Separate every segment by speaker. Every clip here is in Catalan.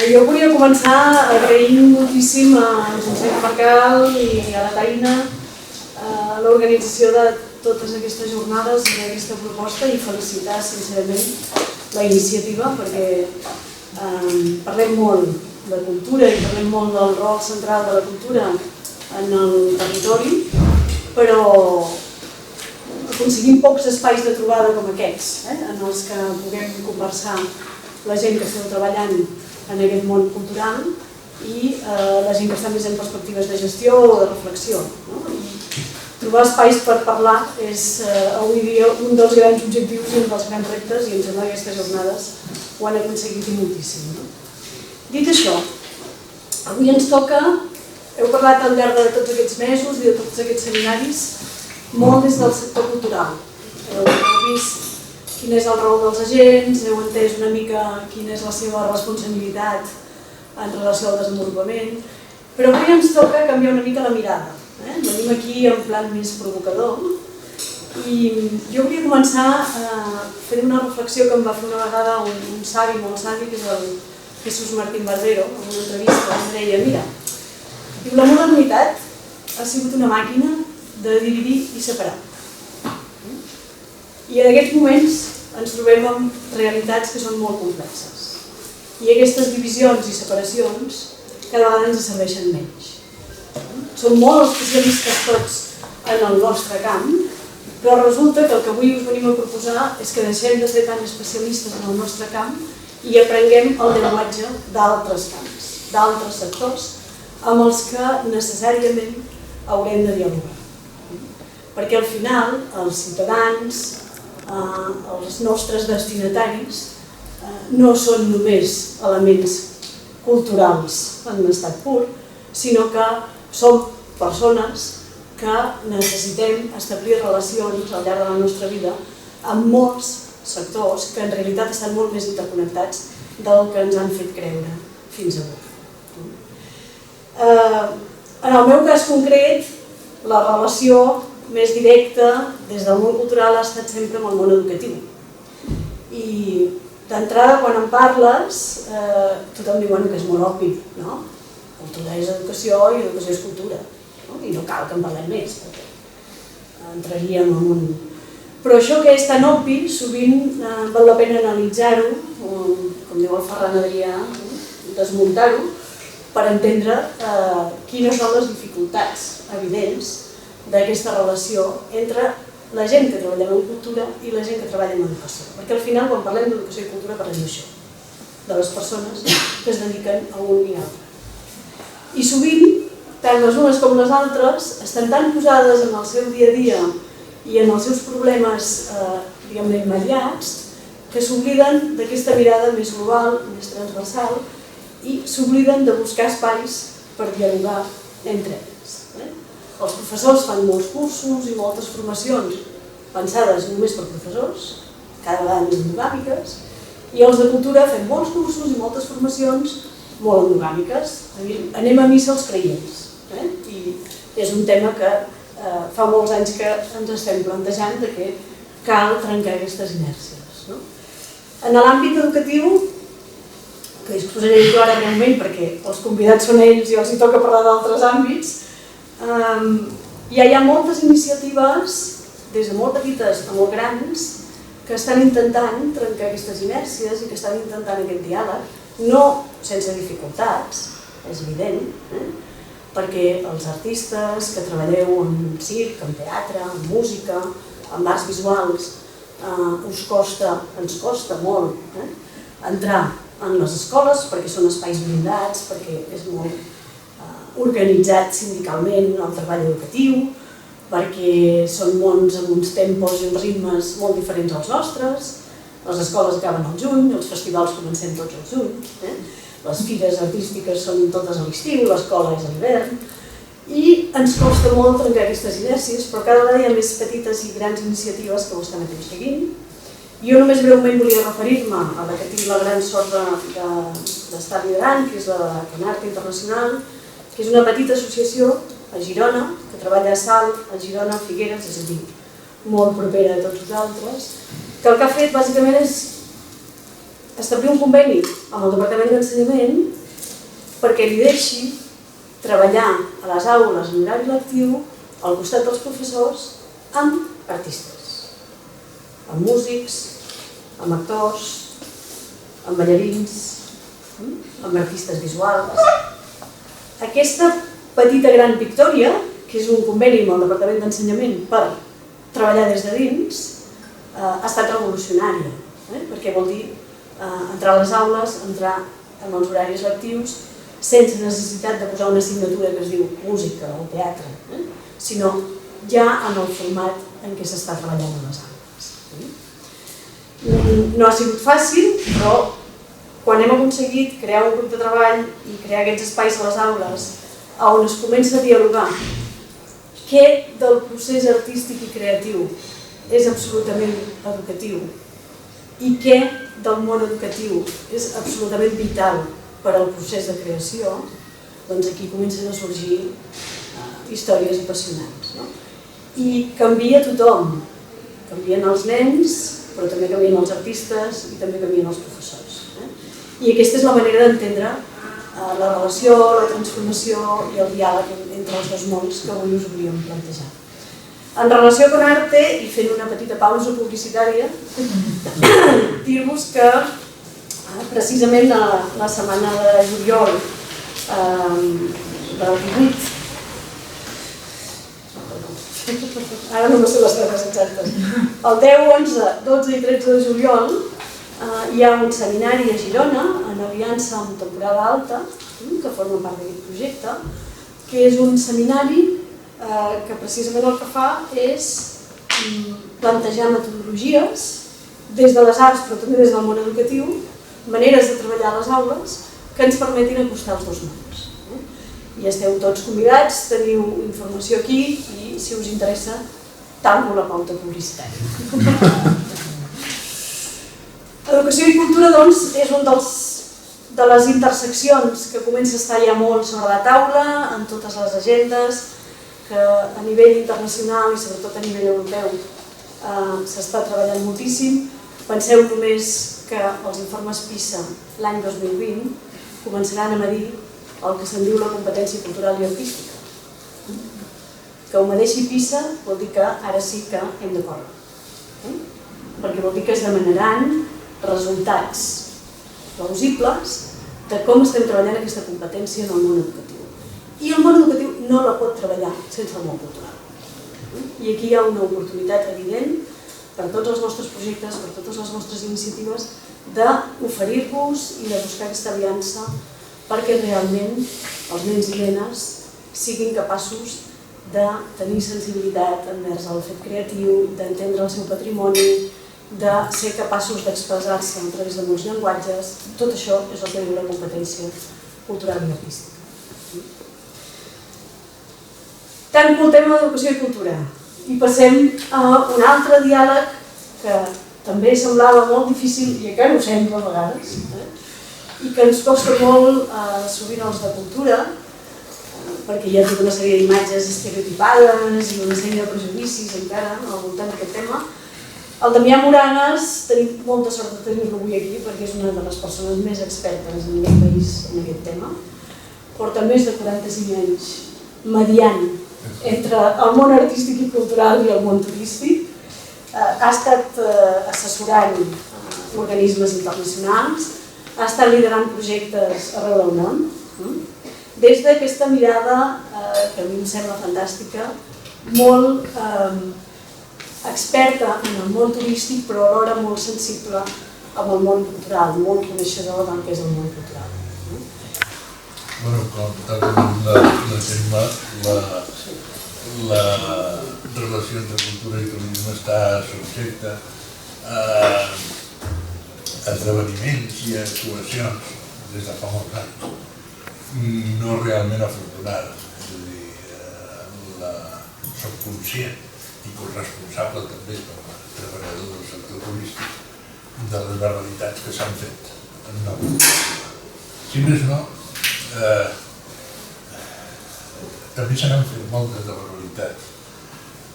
Speaker 1: Jo volia començar agraint moltíssim a Josep Marcal i a la Taina l'organització de totes aquestes jornades i d'aquesta proposta i felicitar sincerament la iniciativa perquè parlem molt de cultura i parlem molt del rol central de la cultura en el territori, però aconseguim pocs espais de trobada com aquests, en els que puguem conversar la gent que esteu treballant en aquest món cultural i la gent que està més en perspectives de gestió o de reflexió. Trobar espais per parlar és avui dia un dels grans objectius i un dels grans reptes, i em sembla que aquestes jornades ho han aconseguit i moltíssim. Dit això, avui ens toca, heu parlat al llarg de tots aquests mesos i de tots aquests seminaris, molt des del sector cultural. Heu vist quin és el rol dels agents, heu entès una mica quina és la seva responsabilitat en relació al desenvolupament, però avui ens toca canviar una mica la mirada. Venim aquí en plan més provocador i jo volia començar fent una reflexió que em va fer una vegada un savi molt savi, que és el Jesús Martín Barbero, en una entrevista, em deia, mira, la modernitat ha sigut una màquina de dividir i separar. I en aquests moments ens trobem amb realitats que són molt complexes. I aquestes divisions i separacions cada vegada ens serveixen menys. Som molt especialistes tots en el nostre camp, però resulta que el que avui us venim a proposar és que deixem de ser tan especialistes en el nostre camp i aprenguem el llenguatge d'altres camps, d'altres sectors, amb els que necessàriament haurem de dialogar. Perquè al final els ciutadans, els nostres destinataris, no són només elements culturals en un estat pur, sinó que som persones que necessitem establir relacions al llarg de la nostra vida amb molts sectors que en realitat estan molt més interconnectats del que ens han fet creure fins avui. En el meu cas concret, la relació més directa des del món cultural ha estat sempre amb el món educatiu. I d'entrada, quan en parles, tothom diu que és molt obvi, no? Cultura és educació i educació és cultura. I no cal que en parlem més, perquè entraríem en un... Però això que és tan obvi, sovint val la pena analitzar-ho, com diu el Ferran Adrià, desmuntar-ho, per entendre quines són les dificultats evidents d'aquesta relació entre la gent que treballa en cultura i la gent que treballa en educació. Perquè al final, quan parlem d'educació i cultura, parlem d'això, de les persones que es dediquen a un i altre. I sovint, tant les unes com les altres, estan tan posades en el seu dia a dia i en els seus problemes, diguem-ne, immediats, que s'obliden d'aquesta mirada més global, més transversal, i s'obliden de buscar espais per dialogar entre ells. Els professors fan molts cursos i moltes formacions pensades només per professors, cada vegada més endogàmiques, i els de cultura fem molts cursos i moltes formacions molt endogàmiques. Anem a missa els creients. I és un tema que fa molts anys que ens estem plantejant que cal trencar aquestes inèrcies. En l'àmbit educatiu, que exposaré jo ara breument perquè els convidats són ells i els hi toca parlar d'altres àmbits, ja hi ha moltes iniciatives, des de molt petites a molt grans, que estan intentant trencar aquestes inèrcies i que estan intentant aquest diàleg, no sense dificultats, és evident, perquè els artistes que treballeu en circ, en teatre, en música, en arts visuals, ens costa molt entrar en les escoles perquè són espais blindats, perquè és molt organitzat sindicalment el treball educatiu, perquè són mons amb uns tempos i uns ritmes molt diferents als nostres, les escoles acaben al juny, els festivals comencem tots al juny, les fires artístiques són totes a l'estiu, l'escola és a l'hivern, i ens costa molt trencar aquestes inèrcies, però cada vegada hi ha més petites i grans iniciatives que ho estan aconseguint. Jo només breument volia referir-me a la que tinc la gran sort d'estar liderant, que és la Canart Internacional, que és una petita associació a Girona, que treballa a Salt, a Girona, a Figueres, és a dir, molt propera a tots vosaltres, que el que ha fet bàsicament és establir un conveni amb el Departament d'Ensenyament perquè li deixi treballar a les aules en horari lectiu al costat dels professors amb artistes, amb músics, amb actors, amb ballarins, amb artistes visuals. Aquesta petita gran victòria, que és un conveni amb el Departament d'Ensenyament per treballar des de dins, ha estat revolucionària, perquè vol dir entrar a les aules, entrar en els horaris lectius, sense necessitat de posar una assignatura que es diu música o teatre, sinó ja en el format en què s'està treballant a les aules. No ha sigut fàcil, però quan hem aconseguit crear un grup de treball i crear aquests espais a les aules on es comença a dialogar què del procés artístic i creatiu és absolutament educatiu i què del món educatiu és absolutament vital per al procés de creació, doncs aquí comencen a sorgir històries apassionants. I canvia tothom, canvien els nens, però també canvien els artistes i també canvien els professors. I aquesta és la manera d'entendre la relació, la transformació i el diàleg entre els dos mons que avui us volíem plantejar. En relació amb Conarte, i fent una petita pausa publicitària, dir-vos que precisament la setmana de juliol del 18, ara no sé les dates exactes, el 10, 11, 12 i 13 de juliol hi ha un seminari a Girona, en aliança amb Temporada Alta, que forma part d'aquest projecte, que és un seminari que precisament el que fa és plantejar metodologies des de les arts, però també des del món educatiu, maneres de treballar a les aules que ens permetin acostar els dos mons. I esteu tots convidats, teniu informació aquí i, si us interessa, tanco la pauta publicitària. Educació i cultura, doncs, és un de les interseccions que comença a estar ja molt sobre la taula, en totes les agendes, que a nivell internacional i sobretot a nivell europeu s'està treballant moltíssim. Penseu només que els informes PISA l'any 2020 començaran a medir el que se'n diu la competència cultural i artística. Que ho medeixi PISA vol dir que ara sí que hem de córrer. Perquè vol dir que es demanaran resultats plausibles de com estem treballant aquesta competència en el món educatiu. I el món educatiu no la pot treballar sense el món cultural. I aquí hi ha una oportunitat evident per tots els nostres projectes, per totes les nostres iniciatives, d'oferir-vos i de buscar aquesta aliança perquè realment els nens i nenes siguin capaços de tenir sensibilitat envers el fet creatiu, d'entendre el seu patrimoni, de ser capaços d'expressar-se a través de molts llenguatges. Tot això és el que diu la competència cultural i artística. Tanco el tema d'educació i cultura i passem a un altre diàleg que també semblava molt difícil, i encara ho sembla a vegades, i que ens costa molt sovint els de cultura, perquè hi ha tota una sèrie d'imatges estereotipades i una sèrie de prejudicis encara al voltant d'aquest tema. El Damià Moragas, tenim molta sort de tenir-lo avui aquí perquè és una de les persones més expertes en aquest país en aquest tema. Porta més de 45 anys mediant entre el món artístic i cultural i el món turístic. Ha estat assessorant organismes internacionals, ha estat liderant projectes arreu del món, des d'aquesta mirada que a mi em sembla fantàstica, molt experta en el món turístic però alhora molt sensible amb el món cultural, molt coneixedor del que és el món cultural.
Speaker 2: Com la Gemma, la relació entre cultura i turisme està subjecta a esdeveniments i a actuacions des de fa molts anys, no realment afortunades. És a dir, soc conscient i corresponsable també com a treballador del sector turístic de les barbaritats que s'han fet. Si més no, també se n'han fet moltes de barbaritats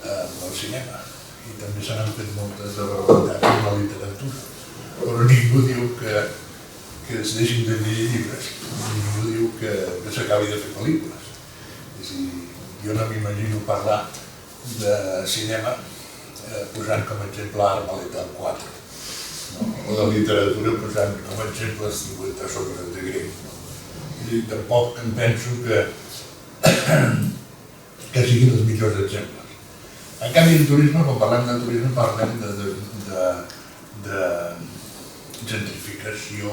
Speaker 2: en el cinema i també se n'han fet moltes de barbaritats en la literatura. però ningú diu que es deixin de llegir llibres, ningú diu que s'acabi de fer pel·lícules. És a dir, jo no m'imagino parlar de cinema posant com a exemple Arma Letal 4, o de literatura posant com a exemple els 50 sobres de Grey. I tampoc em penso que siguin els millors exemples. En canvi, en turisme, quan parlem de turisme, parlem de gentrificació,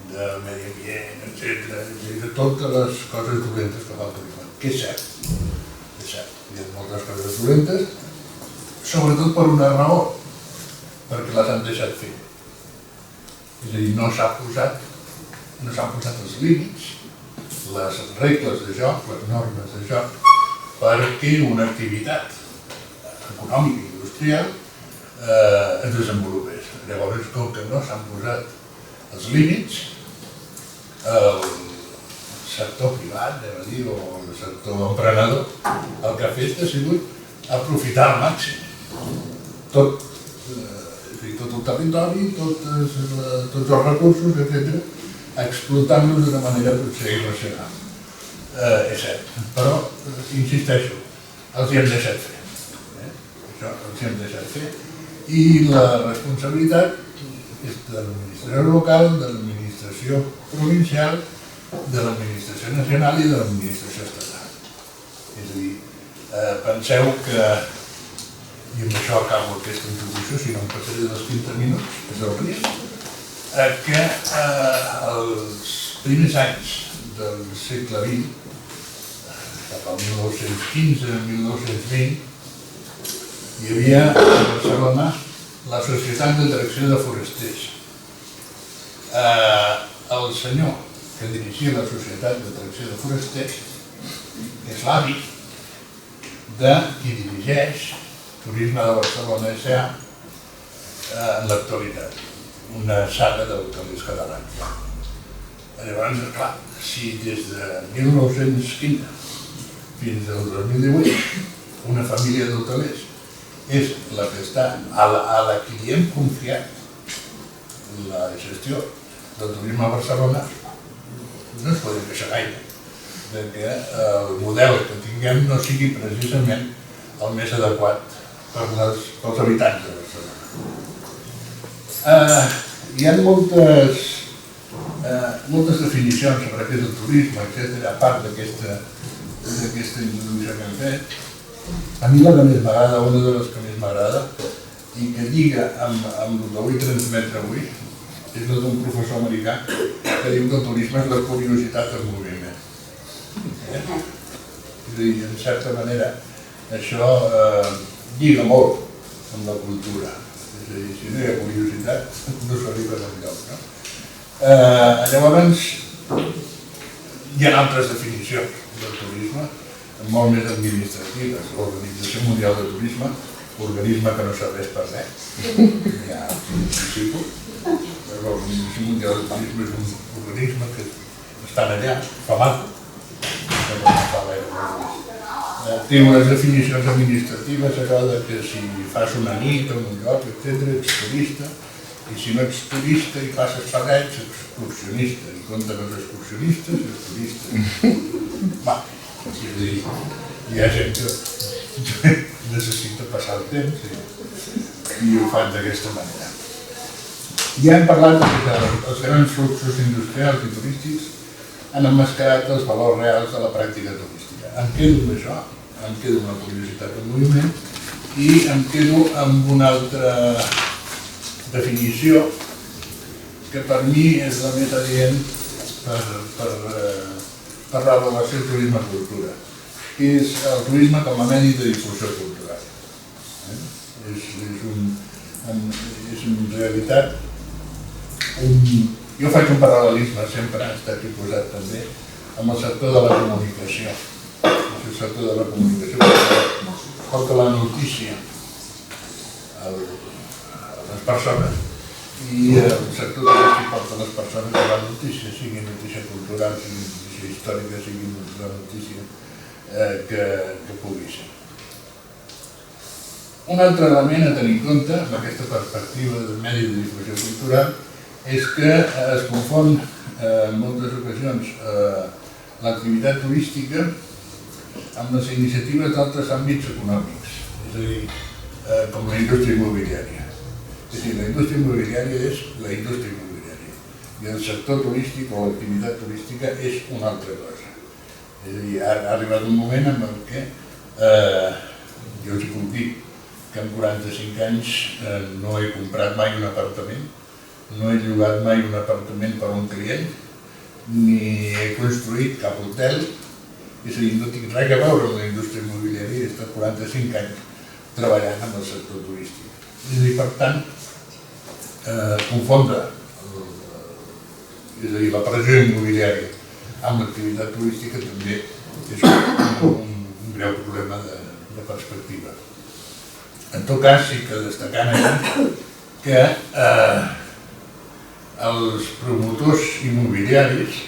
Speaker 2: de medi ambient, etc. De totes les coses dolentes que fa el turisme, que és cert. Hi ha moltes coses dolentes, sobretot per una raó, perquè les han deixat fer. És a dir, no s'han posat els límits, les regles de joc, les normes de joc, perquè una activitat econòmica i industrial es desenvolupés. Llavors, com que no s'han posat els límits, el sector privat, o el sector emprenedor, el que ha fet ha sigut aprofitar al màxim tot el territori, tots els recursos, etc., explotant-los d'una manera potser irracional. És cert, però, insisteixo, els hi hem deixat fer. Això els hi hem deixat fer. I la responsabilitat és de l'administració local, de l'administració provincial, de l'administració nacional i de l'administració estatal. És a dir, penseu que, i amb això acabo aquesta introducció, si no em passaré dels 15 minuts, és el risc, que els primers anys del segle XX, cap al 1915-1920, hi havia a Barcelona la Societat d'Atracció de Forasters. El senyor que dirigia la Societat d'Atracció de Forasters és l'avi de qui dirigeix Turisme de Barcelona S.A. en l'actualitat, una saga d'hotelers catalans. Llavors, clar, si des de 1915 fins al 2018 una família d'hotelers és la que està, a la que li hem confiat la gestió del turisme a Barcelona, no ens podem queixar gaire que el model que tinguem no sigui precisament el més adequat pels habitants de Barcelona. Hi ha moltes definicions sobre què és el turisme, etc., a part d'aquesta introducció que hem fet. A mi la que més m'agrada, una de les que més m'agrada, i que lliga amb el que vull transmetre avui, és la d'un professor americà que diu que el turisme és la curiositat del moviment. És a dir, en certa manera, això lliga molt amb la cultura. És a dir, si no hi ha curiositat, no s'arriba enlloc. Llavors, hi ha altres definicions del turisme, molt més administratives. L'Organització Mundial de Turisme, organisme que no serveix per res, hi ha un principi. L'Organització Mundial de Turisme és un organisme que estan allà, fa maco, té unes definicions administratives, allò que si fas una nit en un lloc, etc., ets turista, i si no ets turista i passes per allà, ets excursionista, i compten els excursionistes i els turistes. Va, és a dir, hi ha gent que necessita passar el temps i ho fan d'aquesta manera. Ja hem parlat que els grans fluxos industrials i turístics han emmascarat els valors reals de la pràctica turística. Em quedo amb això, em quedo amb la curiositat del moviment i em quedo amb una altra definició que per mi és la més adient per la relació turisme-cultura, que és el turisme com a medi de difusió cultural. És en realitat jo faig un paral·lelisme, sempre ha estat posat també, amb el sector de la comunicació. El sector de la comunicació porta la notícia a les persones i el sector turístic porta les persones a la notícia, sigui notícia cultural, sigui notícia històrica, sigui la notícia que pugui ser. Un altre element a tenir en compte, amb aquesta perspectiva del medi de difusió cultural, és que es confon en moltes ocasions l'activitat turística amb les iniciatives d'altres àmbits econòmics, és a dir, com la indústria immobiliària. És a dir, la indústria immobiliària és la indústria immobiliària i el sector turístic o l'activitat turística és una altra cosa. És a dir, ha arribat un moment en el que jo us puc dir que en 45 anys no he comprat mai un apartament, no he llogat mai un apartament per a un client, ni he construït cap hotel, és a dir, no tinc res a veure amb la indústria immobiliària i he estat 45 anys treballant amb el sector turístic. És a dir, per tant, confondre és a dir, la pressió immobiliària amb l'activitat turística també és un greu problema de perspectiva. En tot cas, sí que destacant que els promotors immobiliaris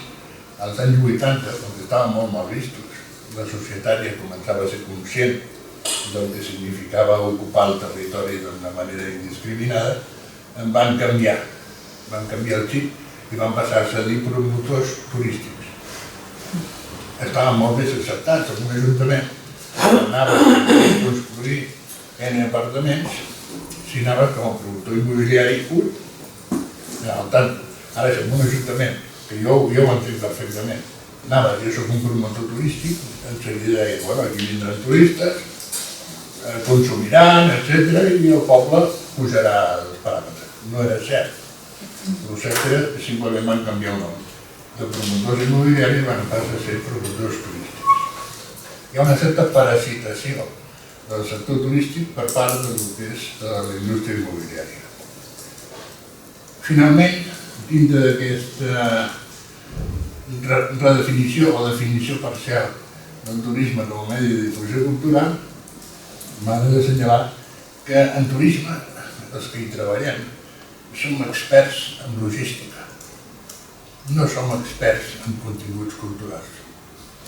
Speaker 2: als anys 80, quan estaven molt mal vistos, la societat ja començava a ser conscient del que significava ocupar el territori d'una manera indiscriminada, en van canviar el xip i van passar-se a dir promotors turístics. Estaven molt més acceptats. En un ajuntament anava a construir N apartaments, si anava com a promotor immobiliari pur, al tant, ara és en un ajuntament, que jo ho entenc perfectament, anava, jo soc un promotor turístic, en seguida deia, bueno, aquí vindran turistes, consumiran, etc. i el poble pujarà els paràmetres. No era cert. El cert era que simplement van canviar el nom. De promotors immobiliaris van passar a ser promotors turístics. Hi ha una certa parasitació del sector turístic per part del que és la indústria immobiliària. Finalment, dintre d'aquesta redefinició o definició parcial del turisme com a medi de difusió cultural, m'ha d'assenyalar que en turisme, els que hi treballem, som experts en logística. No som experts en continguts culturals.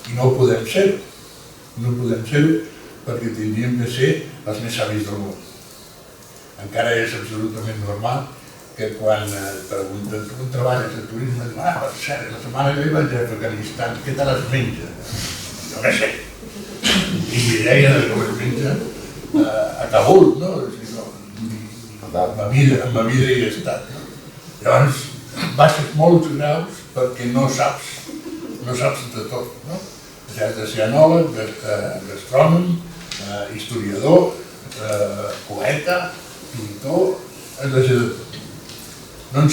Speaker 2: I no ho podem ser. No podem ser-ho perquè tindríem de ser els més savis del món. Encara és absolutament normal que quan et pregunten tu on treballes a turisme, dius, per cert, la setmana que vaig a Afganistan, què tal es menja? Jo què sé. I idea de com es menja a Kabul, no? En ma vida hi he estat. Llavors, baixes molts graus perquè no saps de tot. Has de ser anòleg, gastrònom, historiador, poeta, pintor, has de ser de tot. No en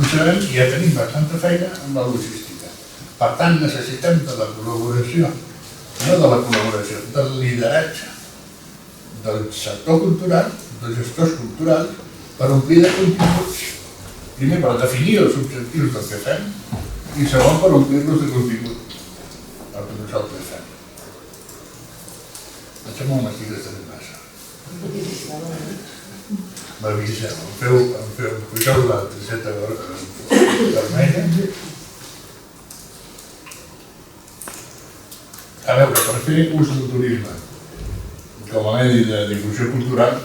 Speaker 2: sabem i ja tenim bastanta feina amb la logística. Per tant, necessitem de la col·laboració, no de la col·laboració, del lideratge del sector cultural, dels gestors culturals, per omplir de continguts. Primer, per definir els objectius del que fem i segon, per omplir-los de contingut, el que nosaltres fem. Em sembla que m'estic estant massa. M'aviseu, poseu la targeta vermella. A veure, per fer ús del turisme com a medi de difusió cultural,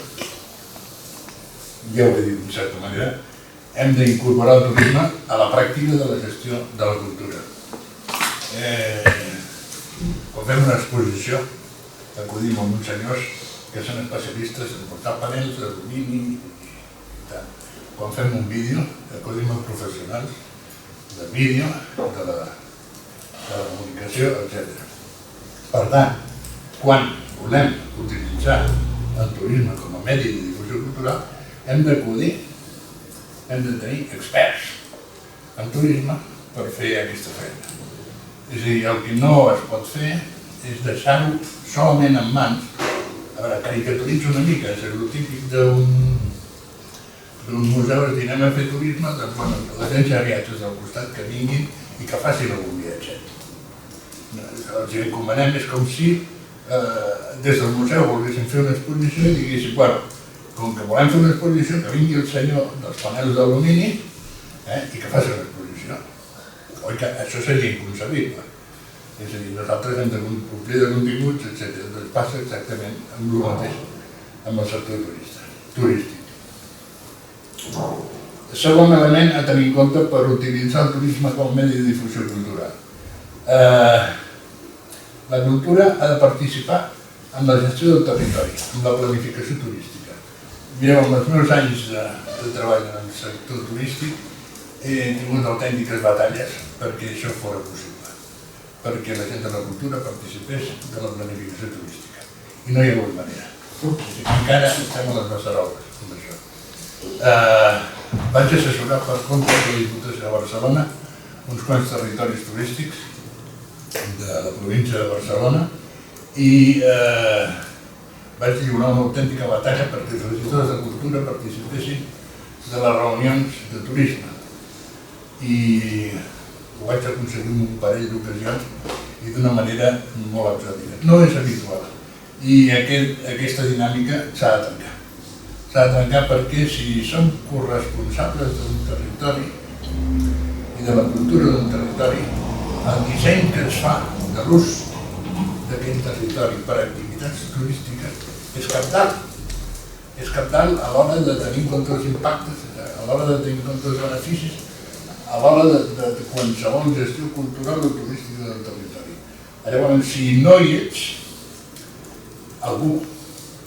Speaker 2: ja ho he dit d'una certa manera, hem d'incorporar el turisme a la pràctica de la gestió de la cultura. Quan fem una exposició, acudim a uns senyors que són especialistes en portar panels d'alumini i tal. Quan fem un vídeo, acudim a professionals de vídeo, de la comunicació, etc. Per tant, quan volem utilitzar el turisme com a medi de difusió cultural, hem d'acudir, hem de tenir experts en turisme per fer aquesta feina. És a dir, el que no es pot fer és deixar-ho solament en mans. A veure, caricaturitzo una mica, és el típic d'un museu, es dir, anem a fer turisme, doncs la gent ja viatges al costat que vinguin i que facin algun viatge. Els encomanem, és com si des del museu volguéssim fer una exposició i diguéssim, bueno, com que volem fer una exposició, que vingui el senyor dels panels d'alumini i que faci una exposició. Oi que això seria inconcebible. És a dir, nosaltres hem de complir de continguts, etc. Doncs passa exactament amb el mateix amb el sector turístic. Segon element a tenir en compte per utilitzar el turisme com a medi de difusió cultural. La cultura ha de participar en la gestió del territori, en la planificació turística. Mireu, en els meus anys de treball en el sector turístic he tingut autèntiques batalles perquè això fos possible, perquè la gent de la cultura participés de la planificació turística. I no hi ha hagut manera. Encara estem a les beceroles amb això. Vaig assessorar per compte de la Diputació de Barcelona uns quants territoris turístics de la província de Barcelona i vaig lliurar una autèntica batalla perquè els regidors de cultura participessin de les reunions de turisme i ho vaig aconseguir en un parell d'ocasions i d'una manera molt exòtica. No és habitual i aquesta dinàmica s'ha de trencar. S'ha de trencar perquè si som corresponsables d'un territori i de la cultura d'un territori, el disseny que es fa de l'ús d'aquell territori per a activitats turístiques és cabdal. És cabdal a l'hora de tenir en compte els impactes, a l'hora de tenir en compte els beneficis, a l'hora de qualsevol gestió cultural o turística del territori. Llavors, si no hi ets, algú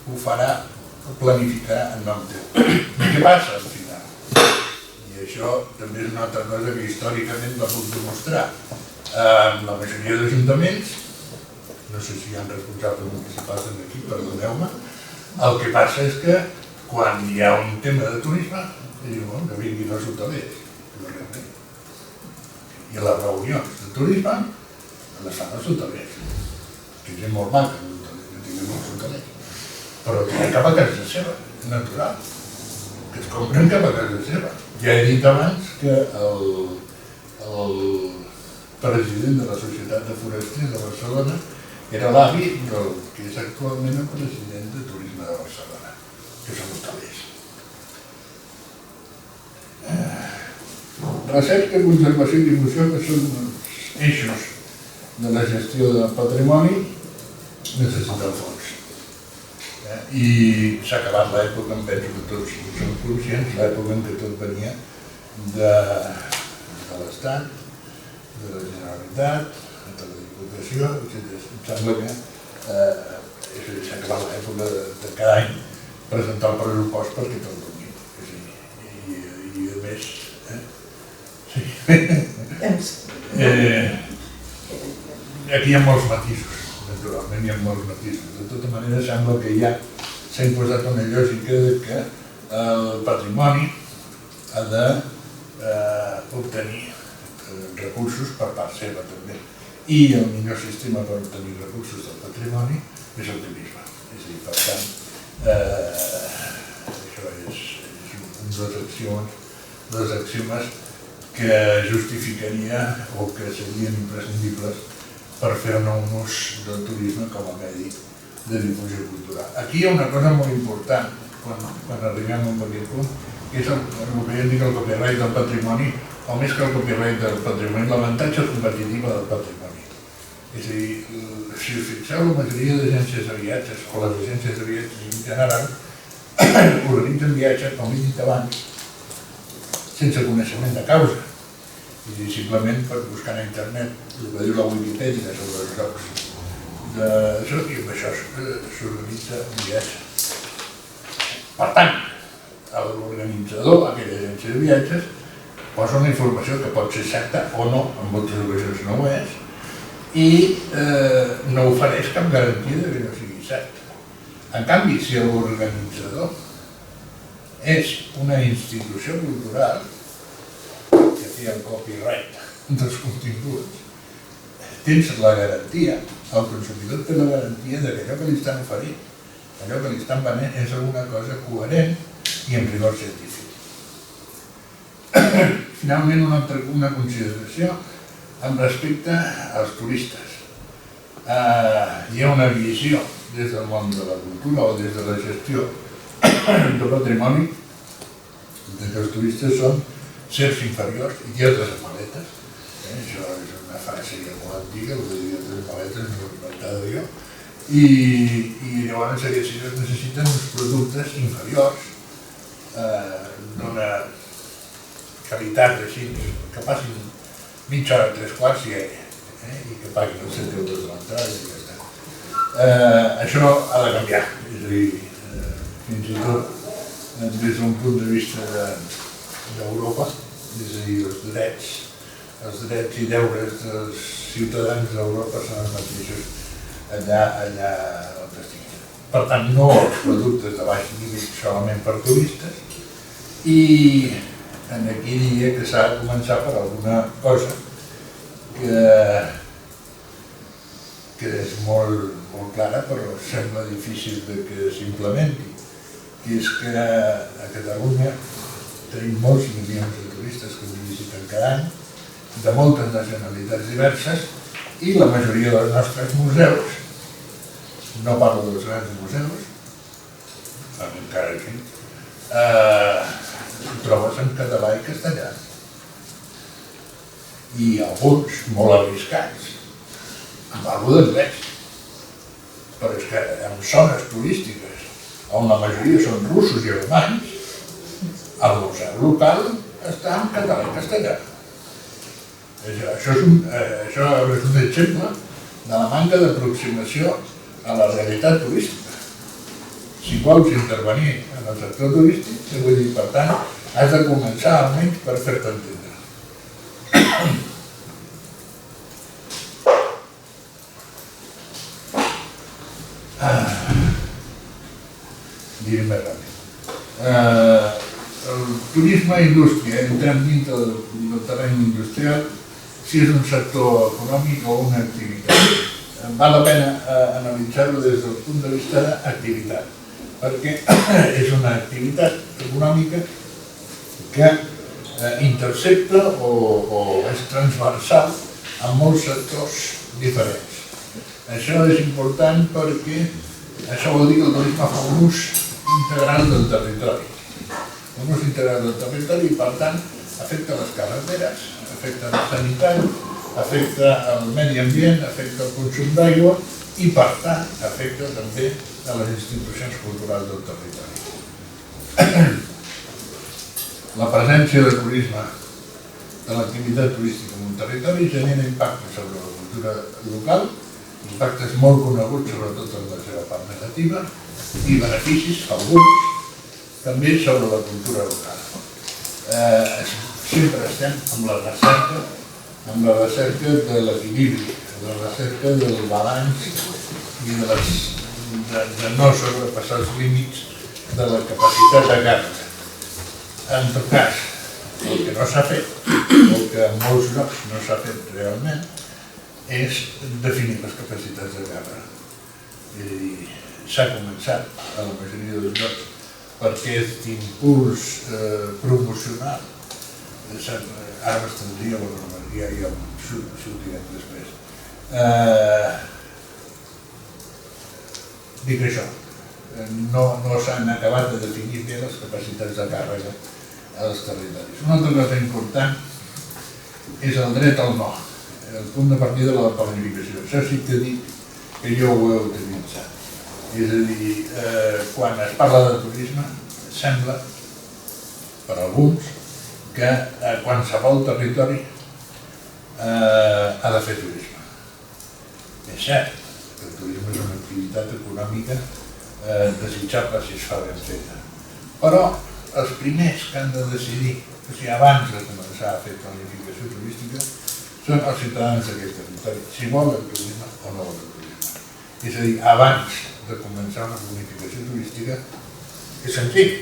Speaker 2: ho farà, ho planificarà en nom teu. I què passa al final? I això també és una altra cosa que històricament la puc demostrar. En la majoria d'ajuntaments, no sé si hi ha responsables municipals aquí, perdoneu-me, el que passa és que quan hi ha un tema de turisme, diuen que vinguin els hotelers. I a les reunions de turisme les fan els hotelers, que és molt maca, que tinguem els hotelers. Però que cap a casa seva, és natural, que es compren cap a casa seva. Ja he dit abans que el president de la Societat de Forasters de Barcelona era l'avi del que és actualment el president de Turisme de Barcelona, que són hotelers. Recerca, conservació i difusió, que són els eixos de la gestió del patrimoni, necessiten fons. I s'ha acabat l'època, em penso que tots som conscients, l'època en què tot venia de l'Estat, de la Generalitat, de la Diputació, etc. Em sembla que s'ha acabat l'època de cada any presentar el pressupost perquè tot venia. I a més, aquí hi ha molts matisos. Naturalment hi ha molts matisos. De tota manera, sembla que ja s'ha imposat una lògica que el patrimoni ha d'obtenir recursos per part seva també. I el millor sistema per obtenir recursos del patrimoni és el turisme. És a dir, per tant, això és dos axiomes que justificaria o que serien imprescindibles per fer-ne un ús del turisme com a medi de difusió cultural. Aquí hi ha una cosa molt important quan arribem a aquest punt, que és el que jo dic el copyright del patrimoni, o més que el copyright del patrimoni, l'avantatge competitiu del patrimoni. És a dir, si us fixeu, la majoria d'agències de viatges, o les agències de viatges en general, organitzen viatges, com he dit abans, sense coneixement de causa. I simplement per buscar a internet el que diu la Wikipedia sobre els llocs d'això, i amb això s'organitza un viatge. Per tant, l'organitzador, aquella agència de viatges, posa una informació que pot ser certa o no, en moltes ocasions no ho és, i no ofereix cap garantia que no sigui cert. En canvi, si l'organitzador és una institució cultural, el copyright dels continguts, tens la garantia, el consumidor té la garantia que allò que li estan oferint, allò que li estan venent és alguna cosa coherent i amb rigor científic. Finalment, una consideració amb respecte als turistes. Hi ha una visió des del món de la cultura o des de la gestió del patrimoni que els turistes són sers inferiors i dioses amb maletes. Això és una frase ja molt antiga, el de dioses amb maletes no l'he inventada jo, i llavors aquests es necessiten uns productes inferiors d'una qualitat així, que passin mitja hora, 3/4 i que paguin els 7 euros de l'entrada i ja està. Això ha de canviar, és a dir, fins i tot des d'un punt de vista d'Europa, és a dir, els drets i deures dels ciutadans d'Europa són els mateixos allà on estiguin. Per tant, no els productes de baix nivell solament per turistes, i aquí diria que s'ha de començar per alguna cosa que és molt clara però sembla difícil que s'implementi, que és que a Catalunya tenim molts milions de turistes que ens visiten cada any, de moltes nacionalitats diverses, i la majoria dels nostres museus, no parlo dels grans museus, encara aquí, ho trobes en català i castellà. I alguns molt arriscats, en parlo d'anglès, però és que en zones turístiques on la majoria són russos i alemanys, el museu local està en català i castellà. Això és un exemple de la manca d'aproximació a la realitat turística. Si vols intervenir en el sector turístic, vull dir, per tant, has de començar almenys per fer-te entendre. Diré més ràpid. El turisme i indústria, entrem dintre del terreny industrial, si és un sector econòmic o una activitat. Val la pena analitzar-ho des del punt de vista d'activitat, perquè és una activitat econòmica que intercepta o és transversal en molts sectors diferents. Això és important perquè això vol dir que el turisme fa un ús integral del territori. Un ús integral del territori i, per tant, afecta les carreteres, afecta la sanitat, afecta el medi ambient, afecta el consum d'aigua i, per tant, afecta també a les institucions culturals del territori. La presència de turisme, de l'activitat turística en un territori, genera impactes sobre la cultura local, impactes molt coneguts, sobretot en la seva part negativa, i beneficis, alguns, també sobre la cultura local. Sempre estem amb la recerca de l'equilibri, la recerca del balanç i de no sobrepassar els límits de la capacitat de càrrega. En tot cas, el que no s'ha fet, o que en molts llocs no s'ha fet realment, és definir les capacitats de càrrega. És a dir, s'ha començat a la majoria dels llocs per aquest impuls promocional. Ara m'estendria, ja s'ho direm després. Dic això, no s'han acabat de definir bé les capacitats de càrrega als territoris. Una altra cosa important és el dret al no, el punt de partida de la planificació. Això sí que dic que jo ho he utilitzat. És a dir, quan es parla de turisme, sembla, per alguns, que qualsevol territori ha de fer turisme. És cert que el turisme és una activitat econòmica desitjable si es fa ben feta. Però els primers que han de decidir, o sigui, abans de començar a fer planificació turística, són els ciutadans d'aquest territori, si volen turisme o no volen turisme. És a dir, abans de començar una planificació turística, és senzill.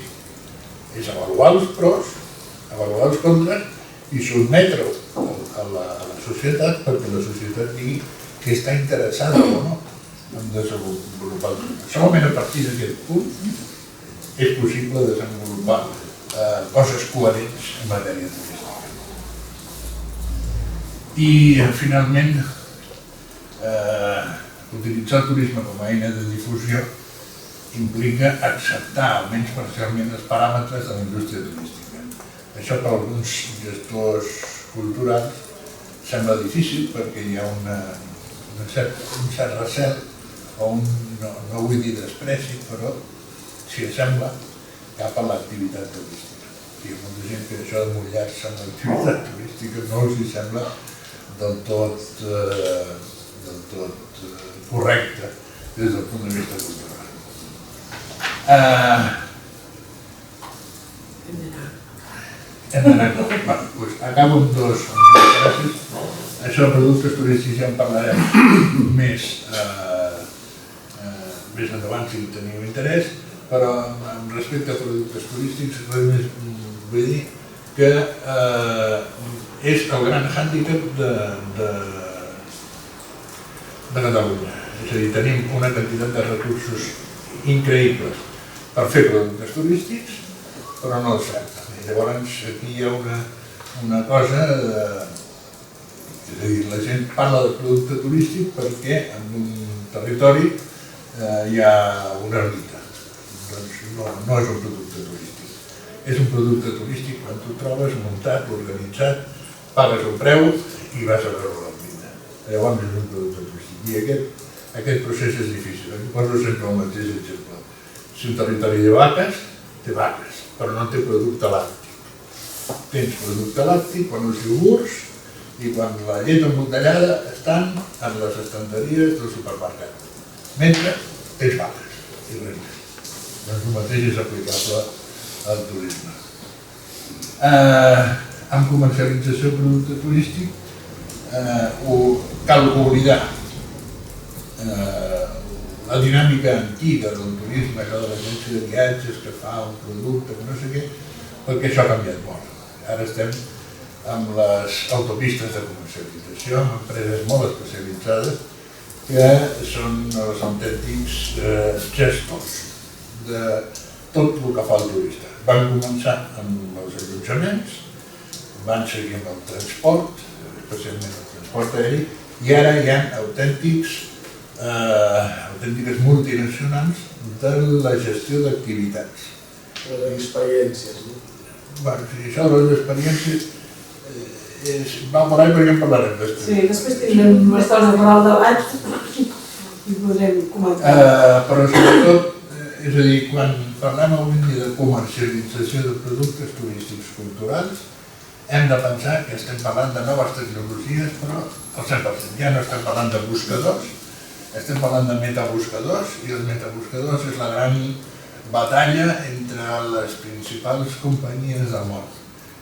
Speaker 2: És avaluar els pros, avaluar els contres i sotmetre-ho a la societat perquè la societat digui que està interessada o no en desenvolupar el turisme. Solament a partir d'aquest punt és possible desenvolupar coses coherents en matèria turística. I, finalment, utilitzar el turisme com a eina de difusió implica acceptar, almenys parcialment, els paràmetres de la indústria turística. Això per alguns gestors culturals sembla difícil perquè hi ha un cert recel o no vull dir despreci, però s'hi assembla cap a l'activitat turística. Hi ha molta gent que això de mullar-se amb l'activitat turística no els hi sembla del tot correcte des del punt de vista cultural. Hem d'anar. Acabo amb dos gràcies. Això de productes turístics ja en parlarem més endavant si teniu interès, però respecte a productes turístics res més vull dir que és el gran hàndicap de Catalunya. És a dir, tenim una quantitat de recursos increïbles per fer productes turístics, però no els fem. Llavors aquí hi ha una cosa, és a dir, la gent parla de producte turístic perquè en un territori hi ha una ermita. Doncs no és un producte turístic. És un producte turístic quan tu trobes muntat, organitzat, pagues un preu i vas a veure l'ermita. Llavors és un producte turístic. I aquest procés és difícil. Aquí poso sempre el mateix exemple. Si un territori de vaques, té vaques, però no té producte làctic. Tens producte làctic quan els iogurts i quan la llet embotellada estan en les estanteries del supermercat. Mentre tens vaques i res més. Doncs el mateix és aplicable al turisme. Amb comercialització de producte turístic cal oblidar la dinàmica antiga del turisme, que de l'agència de viatges que fa un producte, que no sé què, perquè això ha canviat molt. Ara estem amb les autopistes de comercialització, amb empreses molt especialitzades que són els autèntics gestors de tot el que fa el turista. Van començar amb els allotjaments, van seguir amb el transport, especialment el transport aeri, i ara hi ha autèntiques multinacionals de la gestió d'activitats.
Speaker 3: Les experiències, no?
Speaker 2: Si això de les experiències va per ahí perquè en parlarem després.
Speaker 1: Sí, després tindrem una estona per al debat i podrem comentar.
Speaker 2: Però sobretot, és a dir, quan parlem avui dia de comercialització de productes turístics culturals, hem de pensar que estem parlant de noves tecnologies, però al 100%. Ja no estem parlant de buscadors, estem parlant de metabuscadors, i els metabuscadors és la gran batalla entre les principals companyies del món.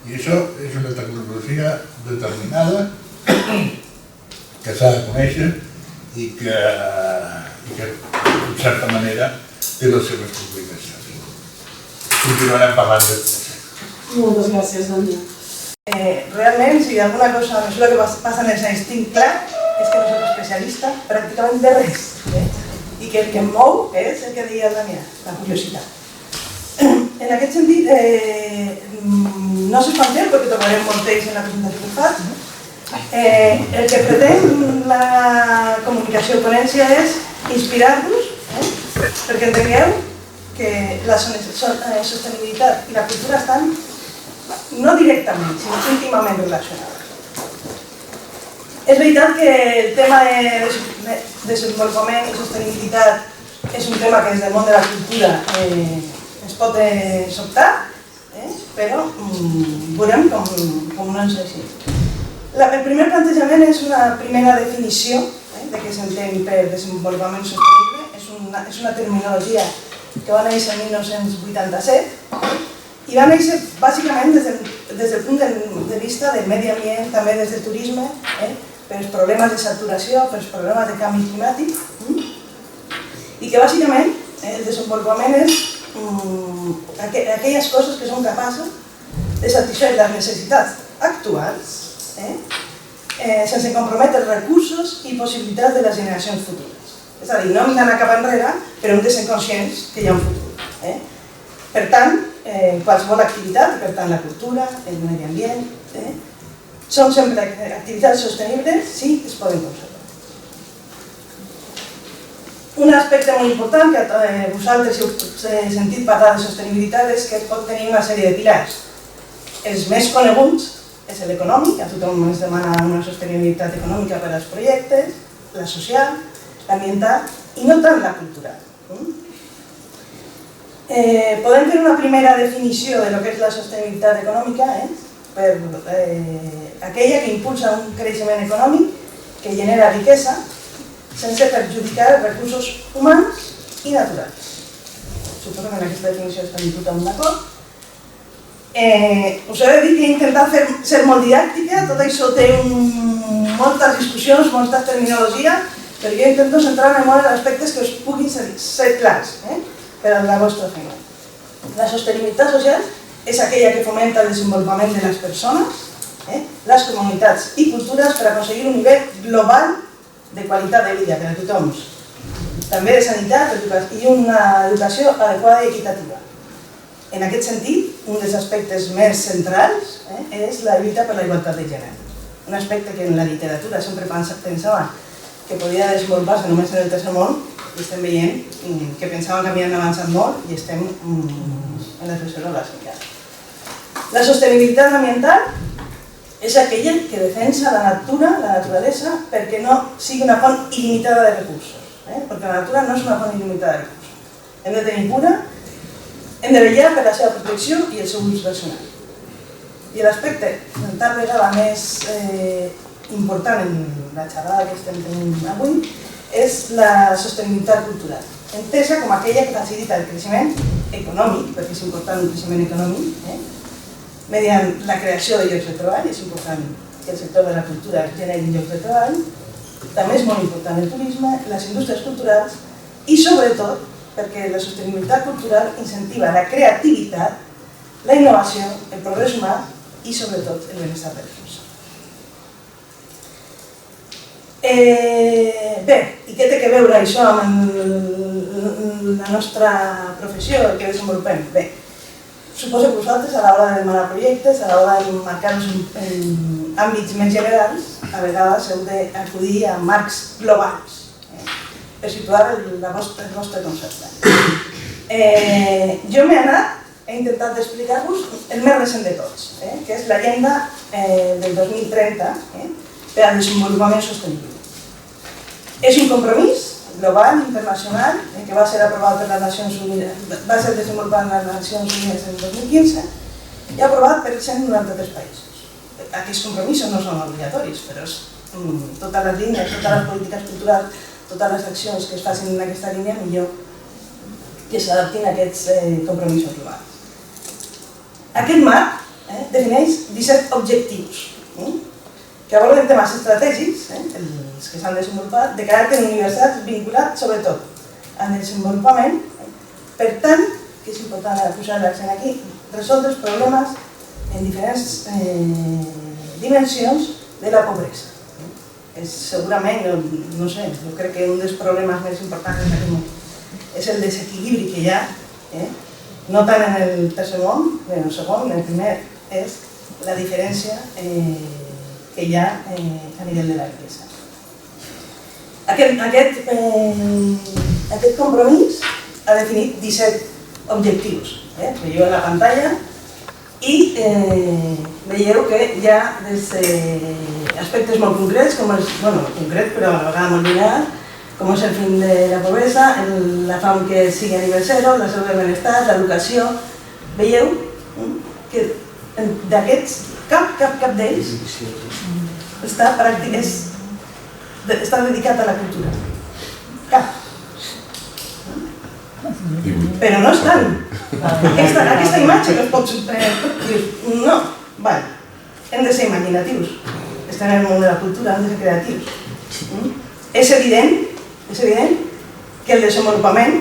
Speaker 2: I això és una tecnologia determinada que s'ha de conèixer i que, en certa manera, té les seves complicacions. Continuarem parlant de això.
Speaker 1: Moltes gràcies, Daniel.
Speaker 4: Realment, si alguna cosa, a mesura que passa en els anys tinc clar, és que no soc especialista pràcticament de res. I que el que em mou és el que deia el Daniel, la curiositat. En aquest sentit, no s'espantem perquè tocarem molt temps en la presentació que faig. El que pretén la comunicació ponència és inspirar-vos, perquè entengueu que la sostenibilitat i la cultura estan no directament, sinó íntimament relacionades. És veritat que el tema de desenvolupament i sostenibilitat és un tema que des del món de la cultura ens pot sobtar, però veurem com no ens és així. El primer plantejament és una primera definició de què s'entén per desenvolupament sostenible. És una terminologia que va néixer en 1987 i va néixer bàsicament des del punt de vista del medi ambient, també des del turisme, pels problemes de saturació, pels problemes de canvi climàtic, i que bàsicament el desenvolupament és aquelles coses que són capaces de satisfer les necessitats actuals sense comprometre recursos i possibilitats de les generacions futures. És a dir, no hem d'anar cap enrere, però hem de ser conscients que hi ha un futur. Per tant, qualsevol activitat, per tant la cultura, el medi ambient, són sempre activitats sostenibles si es poden conservar. Un aspecte molt important que vosaltres heu sentit parlar de sostenibilitat és que es pot tenir una sèrie de pilars. Els més coneguts és l'econòmic, a tothom ens demana una sostenibilitat econòmica per als projectes, la social, l'ambiental i no tant la cultural. Podem fer una primera definició de lo que és la sostenibilitat econòmica, per aquella que impulsa un creixement econòmic que genera riquesa sense perjudicar recursos humans i naturals. Suposo que en aquesta definició estem totalment d'acord. Us he de dir que he intentat ser molt didàctica, tot això té moltes discussions, moltes terminologies, però jo intento centrar-me molt en aspectes que us puguin ser clars per a la vostra feina. La sostenibilitat social és aquella que fomenta el desenvolupament de les persones, les comunitats i cultures per aconseguir un nivell global de qualitat de vida per a tothom, també de sanitat i una educació adequada i equitativa. En aquest sentit, un dels aspectes més centrals és la lluita per la igualtat de gènere. Un aspecte que en la literatura sempre pensava que podia desenvolupar-se només en el tercer món i estem veient que pensaven que havien avançat molt i estem en les reserves encara. La sostenibilitat ambiental és aquella que defensa la natura, la naturalesa, perquè no sigui una font il·limitada de recursos. Perquè la natura no és una font il·limitada de recursos. Hem de tenir cura, hem de vetllar per la seva protecció i el seu ús racional. I l'aspecte tal vegada més important en la xerrada que estem tenint avui és la sostenibilitat cultural, entesa com aquella que facilita el creixement econòmic, perquè és important el creixement econòmic, mediant la creació de llocs de treball, és important que el sector de la cultura generi llocs de treball, també és molt important el turisme, les indústries culturals i sobretot perquè la sostenibilitat cultural incentiva la creativitat, la innovació, el progrés humà i sobretot el benestar de les persones. Bé, i què té que veure això amb la nostra professió, el que desenvolupem? Bé, suposo que vosaltres a l'hora de demanar projectes, a l'hora de marcar-nos en àmbits més generals, a vegades heu d'acudir a marcs globals per situar el vostre concepte. Jo he intentat explicar-vos el més recent de tots, que és l'agenda del 2030 per al desenvolupament sostenible. És un compromís global, internacional, que va ser aprovat per les Nacions Unides, va ser desenvolupat per les Nacions Unides en 2015 i aprovat per 193 països. Aquests compromisos no són obligatoris, però totes les línies, totes les polítiques culturals, totes les accions que es facin en aquesta línia, millor que s'adaptin a aquests compromisos globals. Aquest marc defineix 17 objectius que aborden temes estratègics, els que s'han desenvolupat, de caràcter universal vinculat sobretot al desenvolupament. Per tant, que és important posar l'accent aquí, resoldre els problemes en diferents dimensions de la pobresa. Segurament, no sé, jo crec que un dels problemes més importants en aquest món és el desequilibri que hi ha, no tant en el tercer món, en el segon, en el primer, és la diferència que hi ha a nivell de la riquesa. Aquest compromís ha definit 17 objectius, veieu a la pantalla, i veieu que hi ha aspectes molt concrets, concret però a la vegada molt linear, com és el fin de la pobresa, la fam que sigui a nivell zero, la salut del benestar, l'educació. Veieu que d'aquests, cap d'ells està dedicat a la cultura. Cap. Però no és tant. Aquesta imatge que es pot dir, no, hem de ser imaginatius, estem en el món de la cultura, hem de ser creatius. És evident que el desenvolupament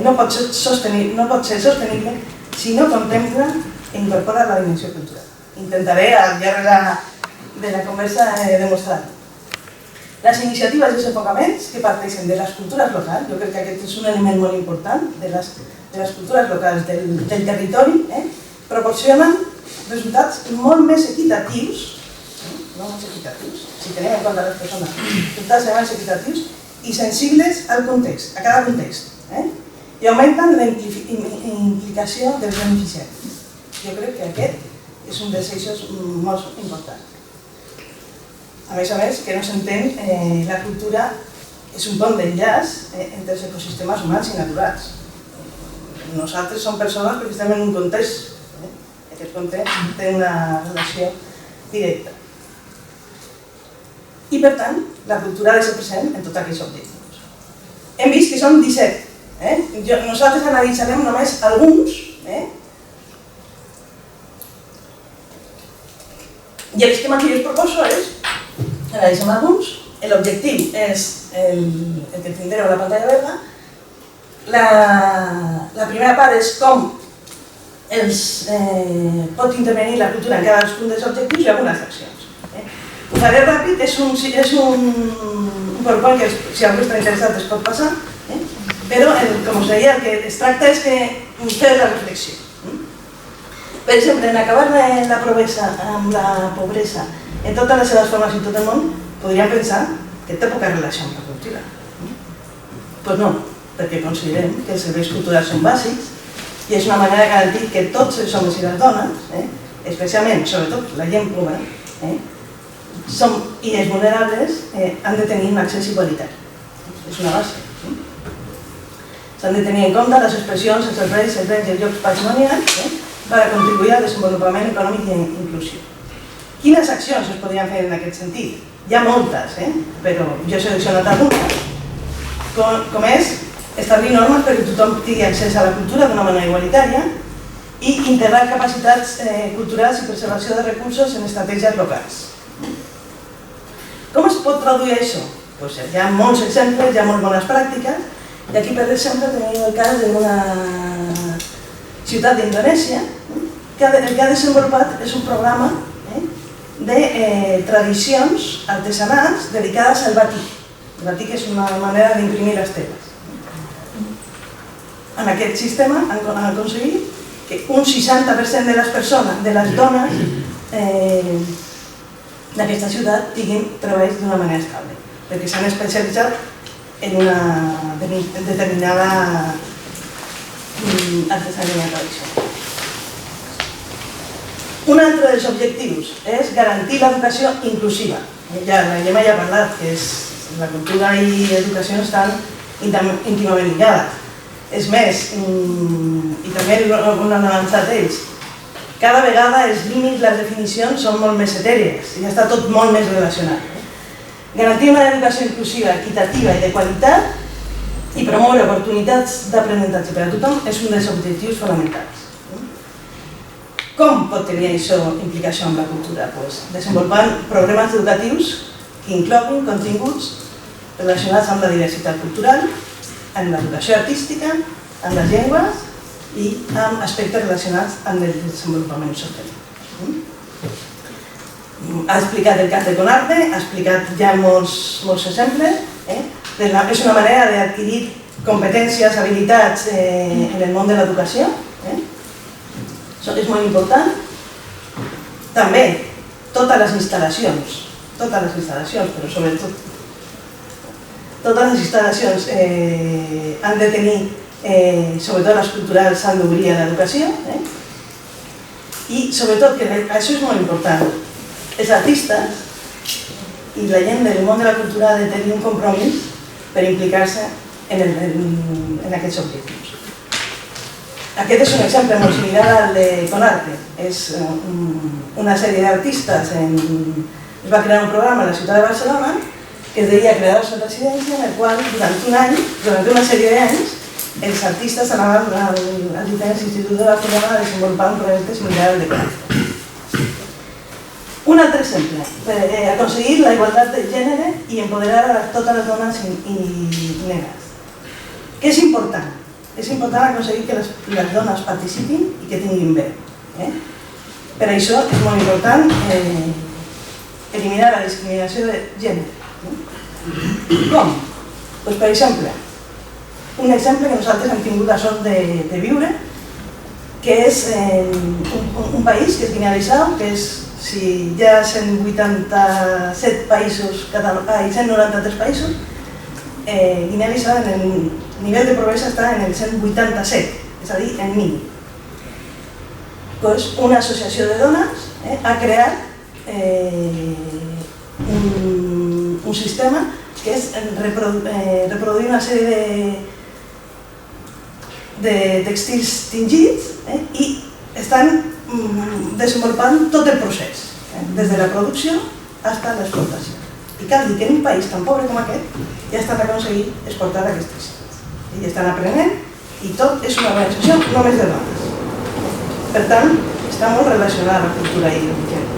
Speaker 4: no pot ser sostenible si no contempla i incorpora la dimensió cultural. Intentaré al llarg de la conversa demostrar-ho. Les iniciatives i els enfocaments que parteixen de les cultures locals, jo crec que aquest és un element molt important, de les cultures locals del territori, proporcionen resultats molt més equitatius, si tenim en compte les persones, resultats més equitatius i sensibles al context, a cada context, i augmenten la implicació dels beneficiaris. Jo crec que aquest és un dels eixos molt importants. A més, que no s'entén la cultura és un pont d'enllaç entre els ecosistemes humans i naturals. Nosaltres som persones perquè estem en un context. Aquest context té una relació directa. I per tant, la cultura ha de ser present en tots aquests objectius. Hem vist que són 17. Nosaltres analitzarem només alguns. I l'esquema que jo us proposo és, analitzem alguns, l'objectiu és el que tindreu a la pantalla verda. La primera part és com pot intervenir la cultura en cadascun dels objectius i algunes accions. Ho faré ràpid, és un PowerPoint que si algú està interessat es pot passar, però com us deia el que es tracta és que fer la reflexió. Per exemple, en acabar la pobresa en totes les seves formes i tot el món, podríem pensar que té poca relació amb la cultura. Doncs no, perquè considerem que els serveis culturals són bàsics i és una manera de garantir que tots els homes i les dones, especialment, sobretot la gent pobra, i els vulnerables, han de tenir un accés igualitari. És una base. S'han de tenir en compte les expressions, els serveis, els béns i els llocs patrimonials per a contribuir al desenvolupament econòmic i inclusiu. Quines accions es podrien fer en aquest sentit? Hi ha moltes, però jo he seleccionat algunes, com és establir normes perquè tothom tingui accés a la cultura d'una manera igualitària i integrar capacitats culturals i preservació de recursos en estratègies locals. Com es pot traduir això? Hi ha molts exemples, hi ha molt bones pràctiques, i aquí, per exemple, tenim el cas d'una ciutat d'Indonèsia que el que ha desenvolupat és un programa de tradicions artesanals dedicades al batik. El batik és una manera d'imprimir les teles. En aquest sistema han aconseguit que un 60% de les persones, de les dones d'aquesta ciutat tinguin treballs d'una manera estable, perquè s'han especialitzat en una determinada artesania tradicional. Un altre dels objectius és garantir l'educació inclusiva. La Gemma ja ha parlat que la cultura i l'educació estan íntimament lligades. És més, i també ho han avançat ells, cada vegada els límits, les definicions són molt més etèries i està tot molt més relacionat. Garantir una educació inclusiva, equitativa i de qualitat i promoure oportunitats d'aprenentatge per a tothom és un dels objectius fonamentals. Com pot tenir això implicació amb la cultura? Desenvolupant programes educatius que incloguin continguts relacionats amb la diversitat cultural, amb l'educació artística, amb les llengües i amb aspectes relacionats amb el desenvolupament sostenible. Ha explicat el cas de Conarte, ha explicat ja molts exemples. És una manera d'adquirir competències, habilitats en el món de l'educació. Això és molt important. També, totes les instal·lacions, però sobretot totes les instal·lacions han de tenir, sobretot les culturals, s'han d'obrir a l'educació. I sobretot, que això és molt important, els artistes i la gent del món de la cultura ha de tenir un compromís per implicar-se en aquests objectius. Aquest és un exemple molt similar al de Conarte. És una sèrie d'artistes, es va crear un programa a la ciutat de Barcelona que es deia Creadors en Residència, en el qual durant una sèrie d'anys els artistes anaven als diferents instituts de Barcelona a desenvolupar un projecte similar al de Conarte. Un altre exemple, aconseguir la igualtat de gènere i empoderar a totes les dones i negres. Què és important? És important aconseguir que les dones participin i que tinguin veu. Per això és molt important eliminar la discriminació de gènere. Com? Per exemple, un exemple que nosaltres hem tingut la sort de viure, que és un país que és Guinea-Bissau, que és, si hi ha 187 països, 193 països, Guinea-Bissau en el nivell de pobresa està en el 187, és a dir, en mínim. Una associació de dones ha creat un sistema que és reproduir una sèrie de textils tingits i estan desenvolupant tot el procés, des de la producció fins a l'exportació. I cal dir que en un país tan pobre com aquest ja estan aconseguint exportar aquests textils. I estan aprenent i tot és una organització només de dones. Per tant, està molt relacionada la cultura i el gènere.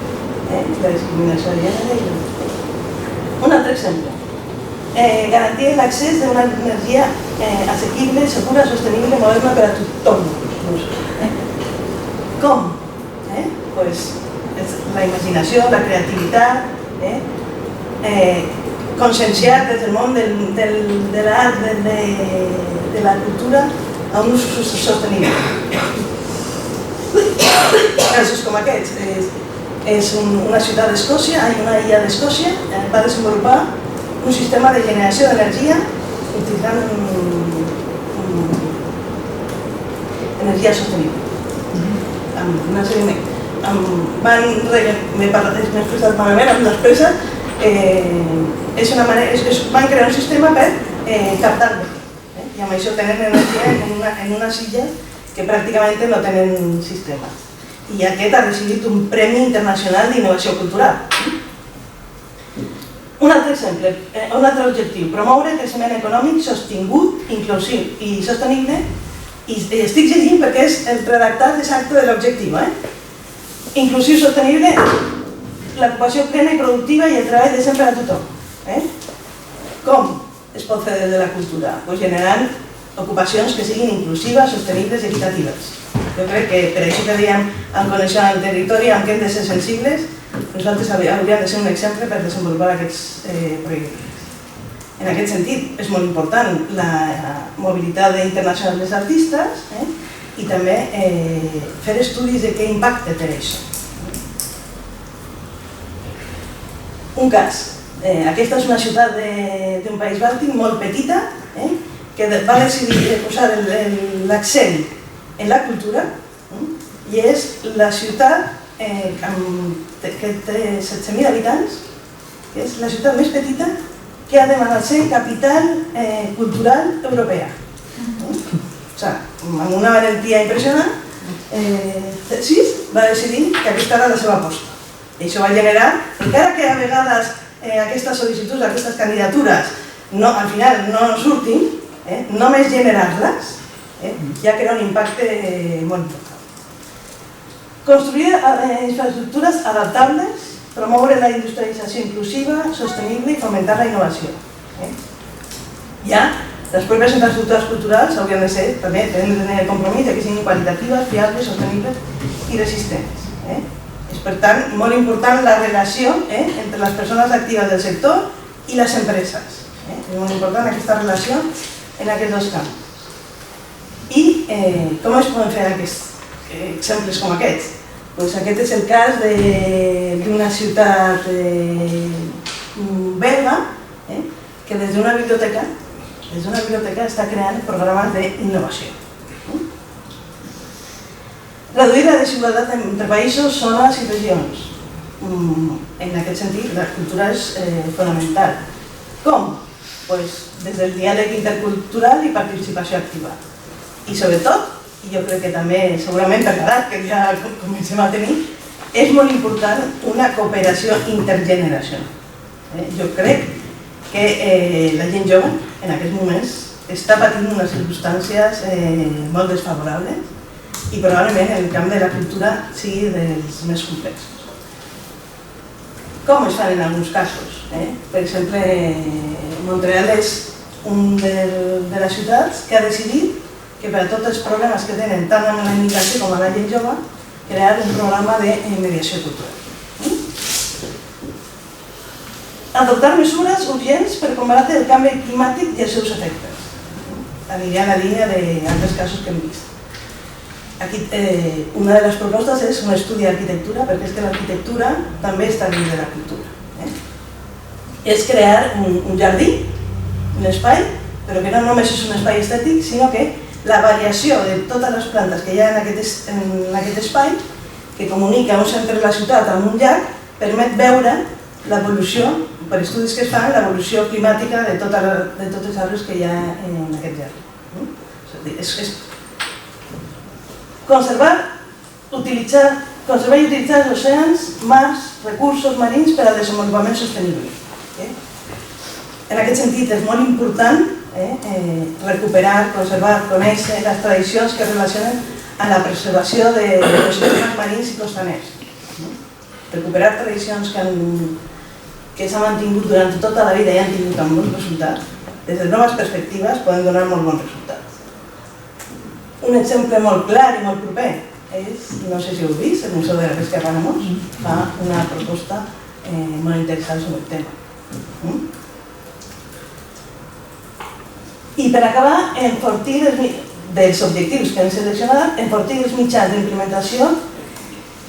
Speaker 4: La discriminació de gènere. Un altre exemple. Garantir l'accés d'una energia assequible, segura, sostenible, moderna per a tothom. Com? La imaginació, la creativitat, conscienciar des del món de l'art, de la cultura, a un ús sostenible. Casos com aquests. És una ciutat d'Escòcia, una illa d'Escòcia, va desenvolupar un sistema de generació d'energia utilitzant energia sostenible. Una sèrie m'he expressat malament amb l'expressa, van crear un sistema per captar bé i amb això tenen energia en unes illes que pràcticament no tenen sistema. I aquest ha recibit un Premi Internacional d'Innovació Cultural. Un altre exemple, un altre objectiu, promoure el creixement econòmic sostingut, inclusiu i sostenible, i estic llegint perquè és el redactat exacte de l'objectiu. Inclusiu i sostenible, l'ocupació plena i productiva i el treball decent per a tothom. Com es pot fer des de la cultura? Generant ocupacions que siguin inclusives, sostenibles i equitatives. Jo crec que per això que dèiem en connexió amb el territori, amb què hem de ser sensibles, nosaltres hauríem de ser un exemple per desenvolupar aquests projectes. En aquest sentit, és molt important la mobilitat internacional dels artistes i també fer estudis de què impacte té això. Un cas. Aquesta és una ciutat d'un país bàltic molt petita que va decidir posar l'accent en la cultura i és la ciutat que té 17.000 habitants, que és la ciutat més petita que ha demanat ser capital cultural europea. Amb una valentia impressionant, va decidir que aquesta era la seva aposta. I això va generar, encara que a vegades aquestes sol·licituds, aquestes candidatures al final no surtin, només generar-les ja crea un impacte molt important. Construir infraestructures adaptables, promoure la industrialització inclusiva, sostenible i fomentar la innovació. Ja, les pròpies infraestructures culturals haurien de ser, també, tenen de tenir el compromís que siguin qualitatives, fiables, sostenibles i resistents. És, per tant, molt important la relació entre les persones actives del sector i les empreses. És molt important aquesta relació en aquests dos camps. I com es poden fer exemples com aquests? Aquest és el cas d'una ciutat belga que des d'una biblioteca està creant programes d'innovació. Reduir la desigualtat entre països, zones i regions. En aquest sentit, la cultura és fonamental. Com? Des del diàleg intercultural i participació activa. I sobretot, i jo crec que també segurament per l'edat que ja comencem a tenir, és molt important una cooperació intergeneracional. Jo crec que la gent jove en aquests moments està patint unes circumstàncies molt desfavorables i probablement el camp de la cultura sigui dels més complexos. Com es fan en alguns casos? Per exemple, Montreal és un de les ciutats que ha decidit que per a tots els problemes que tenen tant amb la immigració com amb la gent jove, crear un programa de mediació cultural. Adoptar mesures urgents per combatre el canvi climàtic i els seus efectes. Aniré a la línia d'altres casos que hem vist. Aquí una de les propostes és un estudi d'arquitectura, perquè és que l'arquitectura també està dins de la cultura. És crear un jardí, un espai, però que no només és un espai estètic, sinó que la variació de totes les plantes que hi ha en aquest espai, que comunica un centre de la ciutat amb un llac, permet veure l'evolució per estudis que es fan, l'evolució climàtica de totes les arbres que hi ha en aquest gel. És conservar i utilitzar els oceans, mars, recursos marins per al desenvolupament sostenible. En aquest sentit és molt important recuperar, conservar, conèixer les tradicions que es relacionen amb la preservació dels sistemes marins i costaners. Recuperar tradicions que s'han mantingut durant tota la vida i han tingut amb bons resultats, des de noves perspectives poden donar molt bons resultats. Un exemple molt clar i molt proper és, no sé si heu vist, el Museu de la Pesca de Palamós fa una proposta molt interessant sobre el tema. I per acabar, enfortir dels objectius que hem seleccionat, enfortir els mitjans d'implementació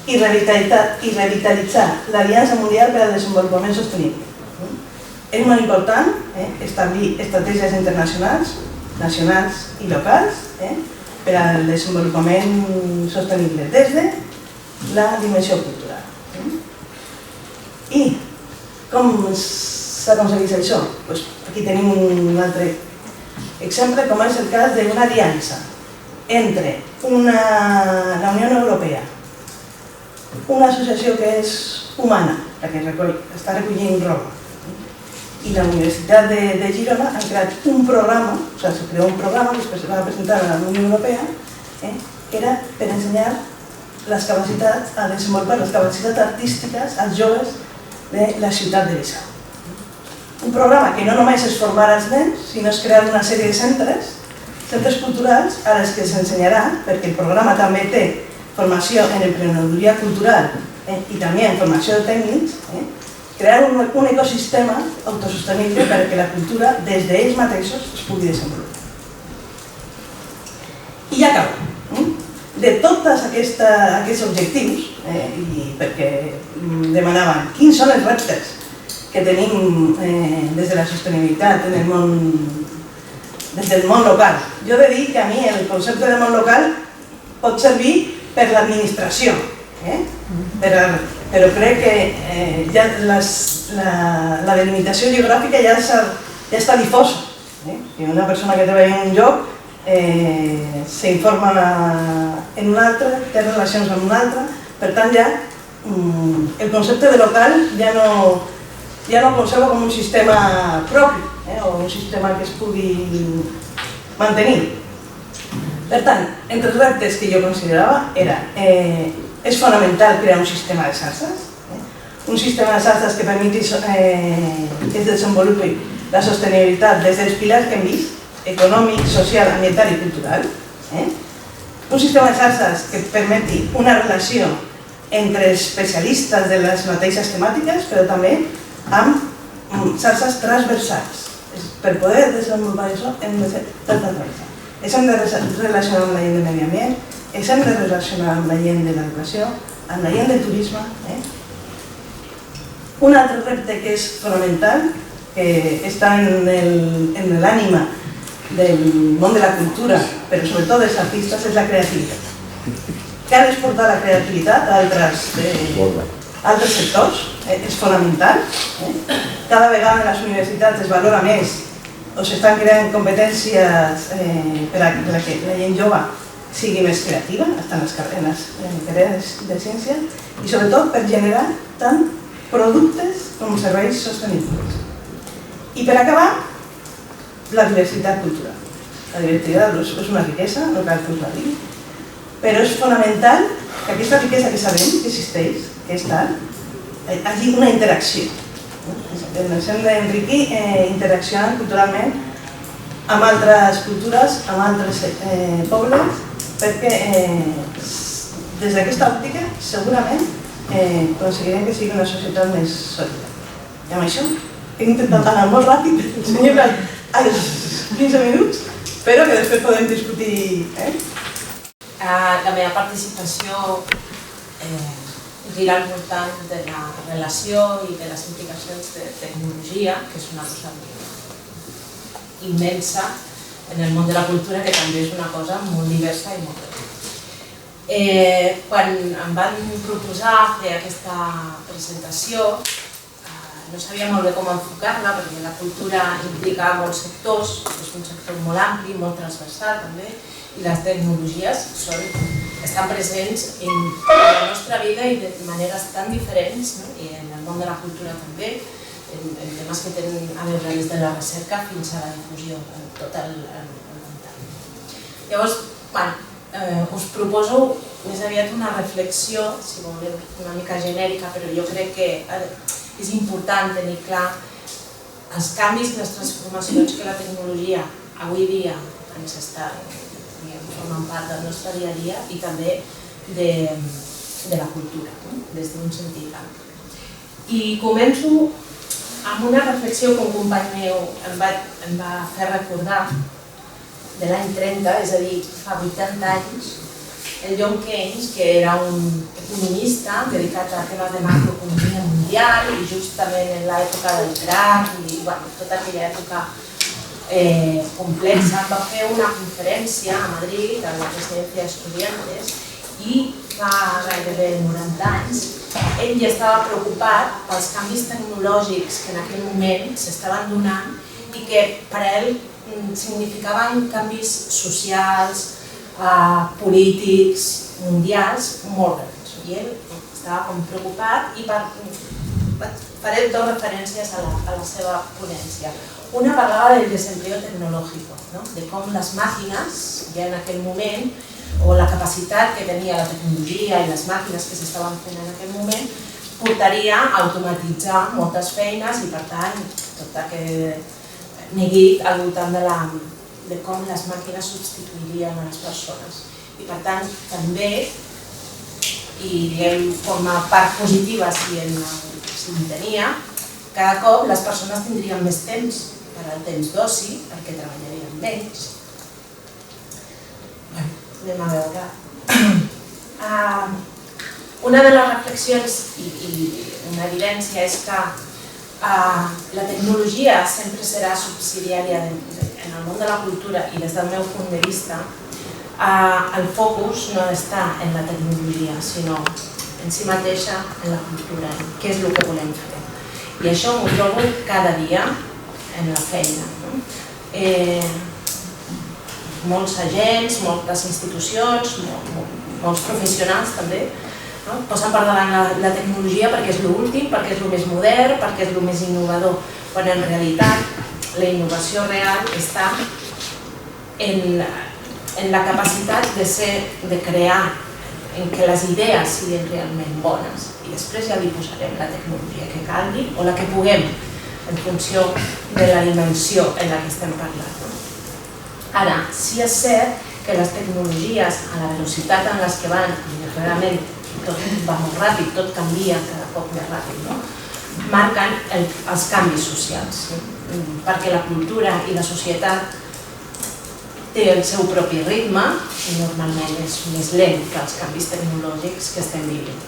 Speaker 4: i revitalitzar l'Aliança Mundial per al Desenvolupament Sostenible. És molt important establir estratègies internacionals, nacionals i locals per al desenvolupament sostenible des de la dimensió cultural. I com s'aconsegueix això? Aquí tenim un altre exemple, com és el cas d'una aliança entre la Unió Europea, una associació que és humana, la que està recollint roba, i la Universitat de Girona han creat un programa, se creó un programa que es va presentar a la Unió Europea, que era per ensenyar les capacitats, a desenvolupar les capacitats artístiques als joves de la ciutat de Bissau. Un programa que no només és formar els nens, sinó és crear una sèrie de centres culturals a les que s'ensenyarà, perquè el programa també té formació en emprenedoria cultural i també en formació de tècnics, crear un ecosistema autosostenible perquè la cultura des d'ells mateixos es pugui desenvolupar. I ja acabo. De tots aquests objectius, i perquè demanaven quins són els reptes que tenim des de la sostenibilitat des del món local. Jo he de dir que a mi el concepte de món local pot servir per l'administració, però crec que ja la delimitació geogràfica ja està difosa. Una persona que treballa en un lloc s'informa en un altre, té relacions amb un altre, per tant ja el concepte de local ja no el conserva com un sistema propi o un sistema que es pugui mantenir. Per tant, entre els reptes que jo considerava era és fonamental crear un sistema de xarxes, un sistema de xarxes que permeti que es desenvolupi la sostenibilitat des dels pilars que hem vist, econòmic, social, ambiental i cultural, un sistema de xarxes que permeti una relació entre especialistes de les mateixes temàtiques, però també amb xarxes transversals. Per poder desenvolupar això hem de ser transversals. Ens hem de relacionar amb la gent de medi ambient, ens hem de relacionar amb la gent de l'educació, amb la gent del turisme. Un altre repte que és fonamental, que està en l'ànima del món de la cultura, però sobretot dels artistes, és la creativitat. Cal exportar la creativitat a altres sectors, és fonamental. Cada vegada en les universitats es valora més o s'estan creant competències per a que la gent jove sigui més creativa, en les carreres de ciència, i sobretot per generar tant productes com serveis sostenibles. I per acabar, la diversitat cultural. La diversitat és una riquesa, no cal que us la digui, però és fonamental que aquesta riquesa que sabem que existeix, que és tal, hi hagi una interacció. Ens hem d'enriquir interaccionant culturalment amb altres cultures, amb altres pobles, perquè des d'aquesta òptica segurament aconseguirem que sigui una societat més sòlida. I amb això he intentat anar molt ràpid, ensenyar als 15 minuts, però que després podem discutir.
Speaker 5: La meva participació gira al voltant de la relació i de les implicacions de tecnologia, que és una cosa immensa en el món de la cultura, que també és una cosa molt diversa i molt gran. Quan em van proposar fer aquesta presentació, no sabia molt bé com enfocar-la, perquè la cultura implica molts sectors, és un sector molt ampli, molt transversal també, i les tecnologies estan presents en la nostra vida i de maneres tan diferents, i en el món de la cultura també, en temes que tenen a veure des de la recerca fins a la difusió, en tot el voltant. Llavors, us proposo més aviat una reflexió, si voleu, una mica genèrica, però jo crec que és important tenir clar els canvis i les transformacions que la tecnologia avui dia ens està formant part del nostre dia a dia i també de la cultura, des d'un sentit ampli. I començo amb una reflexió que un company meu em va fer recordar de l'any 30, és a dir, fa 80 anys, el John Keynes, que era un economista dedicat a temes de macroeconomia mundial i justament en l'època del crack i tota aquella època complexa, va fer una conferència a Madrid, a la Residencia de Estudiantes, i fa gairebé 90 anys ell ja estava preocupat pels canvis tecnològics que en aquell moment s'estaven donant i que per a ell significaven canvis socials, polítics, mundials, molt grans. I ell estava com preocupat i faré dues referències a la seva ponència. Una parlava del desempleo tecnológico, de com les màquines, ja en aquell moment, o la capacitat que tenia la tecnologia i les màquines que s'estaven fent en aquell moment, portaria a automatitzar moltes feines i, per tant, tot aquest neguit al voltant de com les màquines substituirien a les persones. I, per tant, també, i diguem com a part positiva si en tenia, cada cop les persones tindrien més temps per al temps d'oci, perquè treballarien menys. Anem a veure. Una de les reflexions i una evidència és que la tecnologia sempre serà subsidiària en el món de la cultura i des del meu punt de vista el focus no està en la tecnologia, sinó en si mateixa, en la cultura, en què és el que volem fer. I això m'ho trobo cada dia en la feina. Molts agents, moltes institucions, molts professionals també, posen per davant la tecnologia perquè és l'últim, perquè és el més modern, perquè és el més innovador, quan en realitat la innovació real està en la capacitat de crear, en què les idees siguin realment bones i després ja li posarem la tecnologia que calgui o la que puguem en funció de la dimensió en la que estem parlant. Ara, sí és cert que les tecnologies, a la velocitat en les que van, i realment tot va molt ràpid, tot canvia cada cop més ràpid, marquen els canvis socials, perquè la cultura i la societat té el seu propi ritme i normalment és més lent que els canvis tecnològics que estem vivint.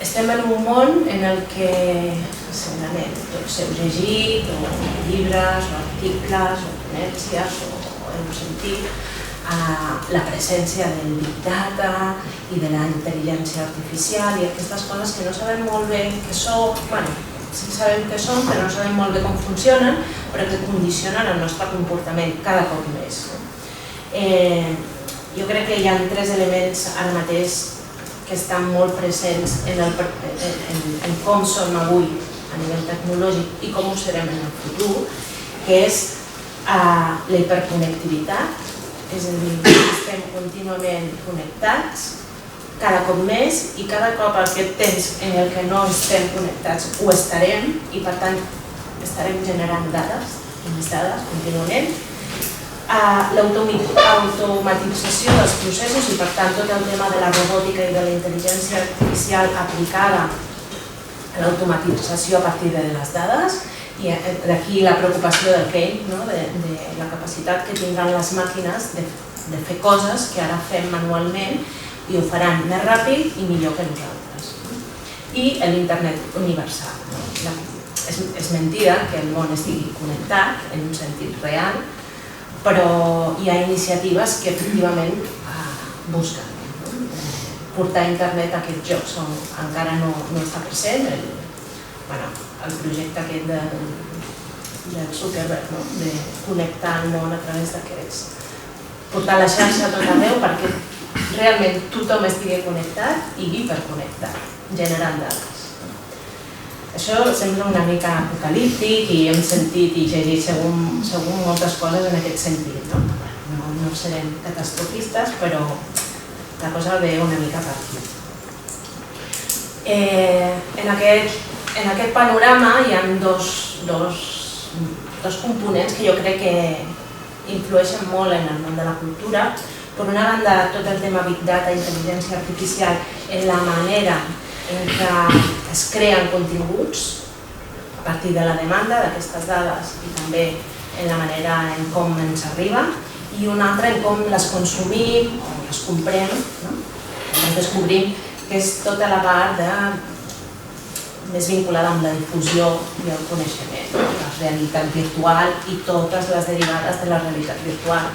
Speaker 5: Estem en un món en el que segurament tots heu llegit, o llibres, o articles, o ponències, o heu sentit la presència del Big Data i de la intel·ligència artificial i aquestes coses que no sabem molt bé què són, sí sabem què són, però no sabem molt bé com funcionen, però que condicionen el nostre comportament cada cop més. Jo crec que hi ha 3 elements ara mateix que estan molt presents en com som avui a nivell tecnològic i com ho serem en el futur, que és la hiperconnectivitat, és a dir, estem contínuament connectats, cada cop més, i cada cop aquest temps en el que no estem connectats ho estarem, i per tant estarem generant dades, més dades contínuament, l'automatització dels processos i per tant tot el tema de la robòtica i de la intel·ligència artificial aplicada a l'automatització a partir de les dades i d'aquí la preocupació del Keynes, de la capacitat que tindran les màquines de fer coses que ara fem manualment i ho faran més ràpid i millor que nosaltres. I l'internet universal. És mentida que el món estigui connectat en un sentit real, però hi ha iniciatives que efectivament busquen portar a internet a aquests jocs on encara no està present, el projecte aquest del Zuckerberg, de connectar el món a través d'aquests, portar la xarxa a tot arreu perquè realment tothom estigui connectat i hiperconnectat, generant dades. Això sembla una mica apocalíptic i hem sentit i llegit segur moltes coses en aquest sentit. No serem catastrofistes, però la cosa ve una mica per aquí. En aquest panorama hi ha dos components que jo crec que influeixen molt en el món de la cultura. Per una banda, tot el tema Big Data i intel·ligència artificial en la manera en què es creen continguts a partir de la demanda d'aquestes dades i també en la manera en com ens arriben, i una altra en com les consumim o les comprem, ens descobrim que és tota la part més vinculada amb la difusió i el coneixement, la realitat virtual i totes les derivades de la realitat virtual,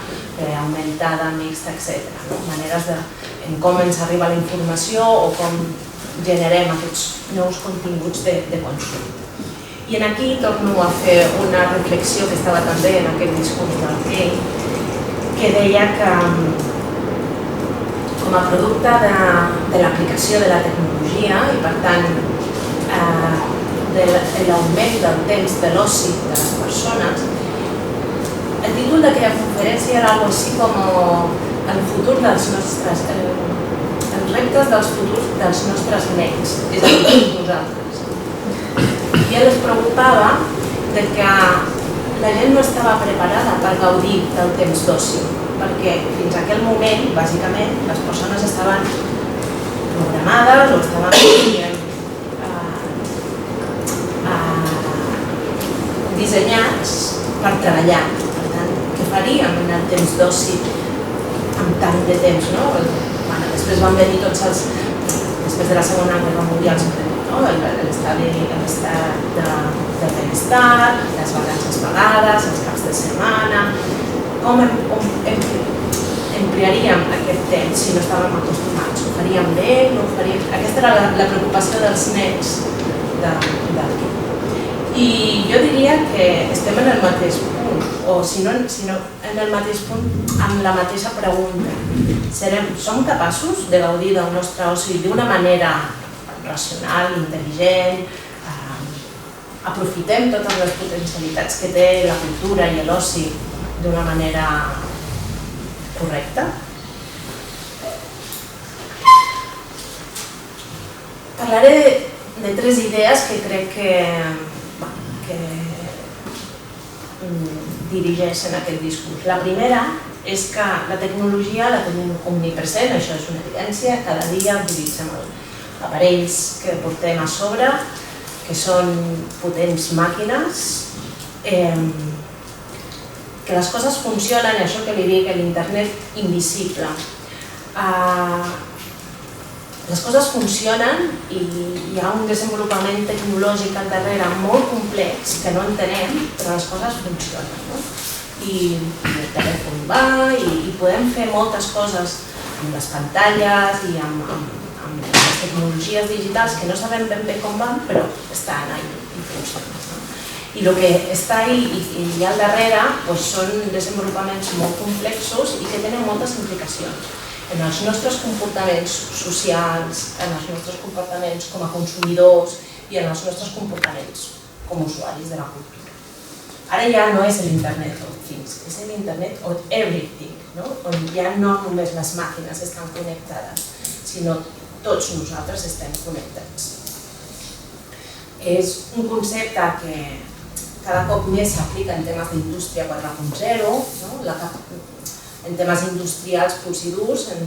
Speaker 5: augmentada, mixta, etc. Maneres en com ens arriba la informació o com generem aquests nous continguts de consum. I aquí torno a fer una reflexió que estava també en aquest discurs del Key, que deia que com a producte de l'aplicació de la tecnologia i per tant de l'augment del temps de l'oci de les persones, el títol d'aquella conferència era algo així com el futur dels nostres, els reptes dels futurs dels nostres nens, és a dir, nosaltres. I els preocupava que la gent no estava preparada per gaudir del temps d'oci, perquè fins a aquell moment, bàsicament, les persones estaven programades o estaven dissenyats per treballar. Per tant, què faríem en el temps d'oci amb tant de temps? Després van venir tots els... Després de la Segona Guerra Mundial, l'estat de benestar, les vacances pagades, els caps de setmana... Com emplearíem aquest temps si no estàvem acostumats? Ho faríem bé? No ho faríem? Aquesta era la preocupació dels nens d'aquí. I jo diria que estem en el mateix punt, o si no en el mateix punt, amb la mateixa pregunta. Som capaços de gaudir del nostre oci d'una manera racional, intel·ligent, aprofitem totes les potencialitats que té la cultura i l'oci d'una manera correcta? Parlaré de 3 idees que crec que dirigeixen aquest discurs. La primera és que la tecnologia la tenim omnipresent, això és una evidència, cada dia utilitzem aparells que portem a sobre, que són potents màquines, que les coses funcionen, i això que li dic, l'internet invisible. Les coses funcionen i hi ha un desenvolupament tecnològic al darrere molt complex que no entenem, però les coses funcionen. I el telèfon va i podem fer moltes coses amb les pantalles i amb les tecnologies digitals que no sabem ben bé com van, però estan ahí i funcionen. I el que està ahí i al darrere són desenvolupaments molt complexos i que tenen moltes implicacions en els nostres comportaments socials, en els nostres comportaments com a consumidors i en els nostres comportaments com a usuaris de la cultura. Ara ja no és l'Internet of Things, és l'Internet of Everything, on ja no només les màquines estan connectades, sinó tots nosaltres estem connectats. És un concepte que cada cop més s'aplica en temes d'indústria 4.0, en temes industrials purs i durs, en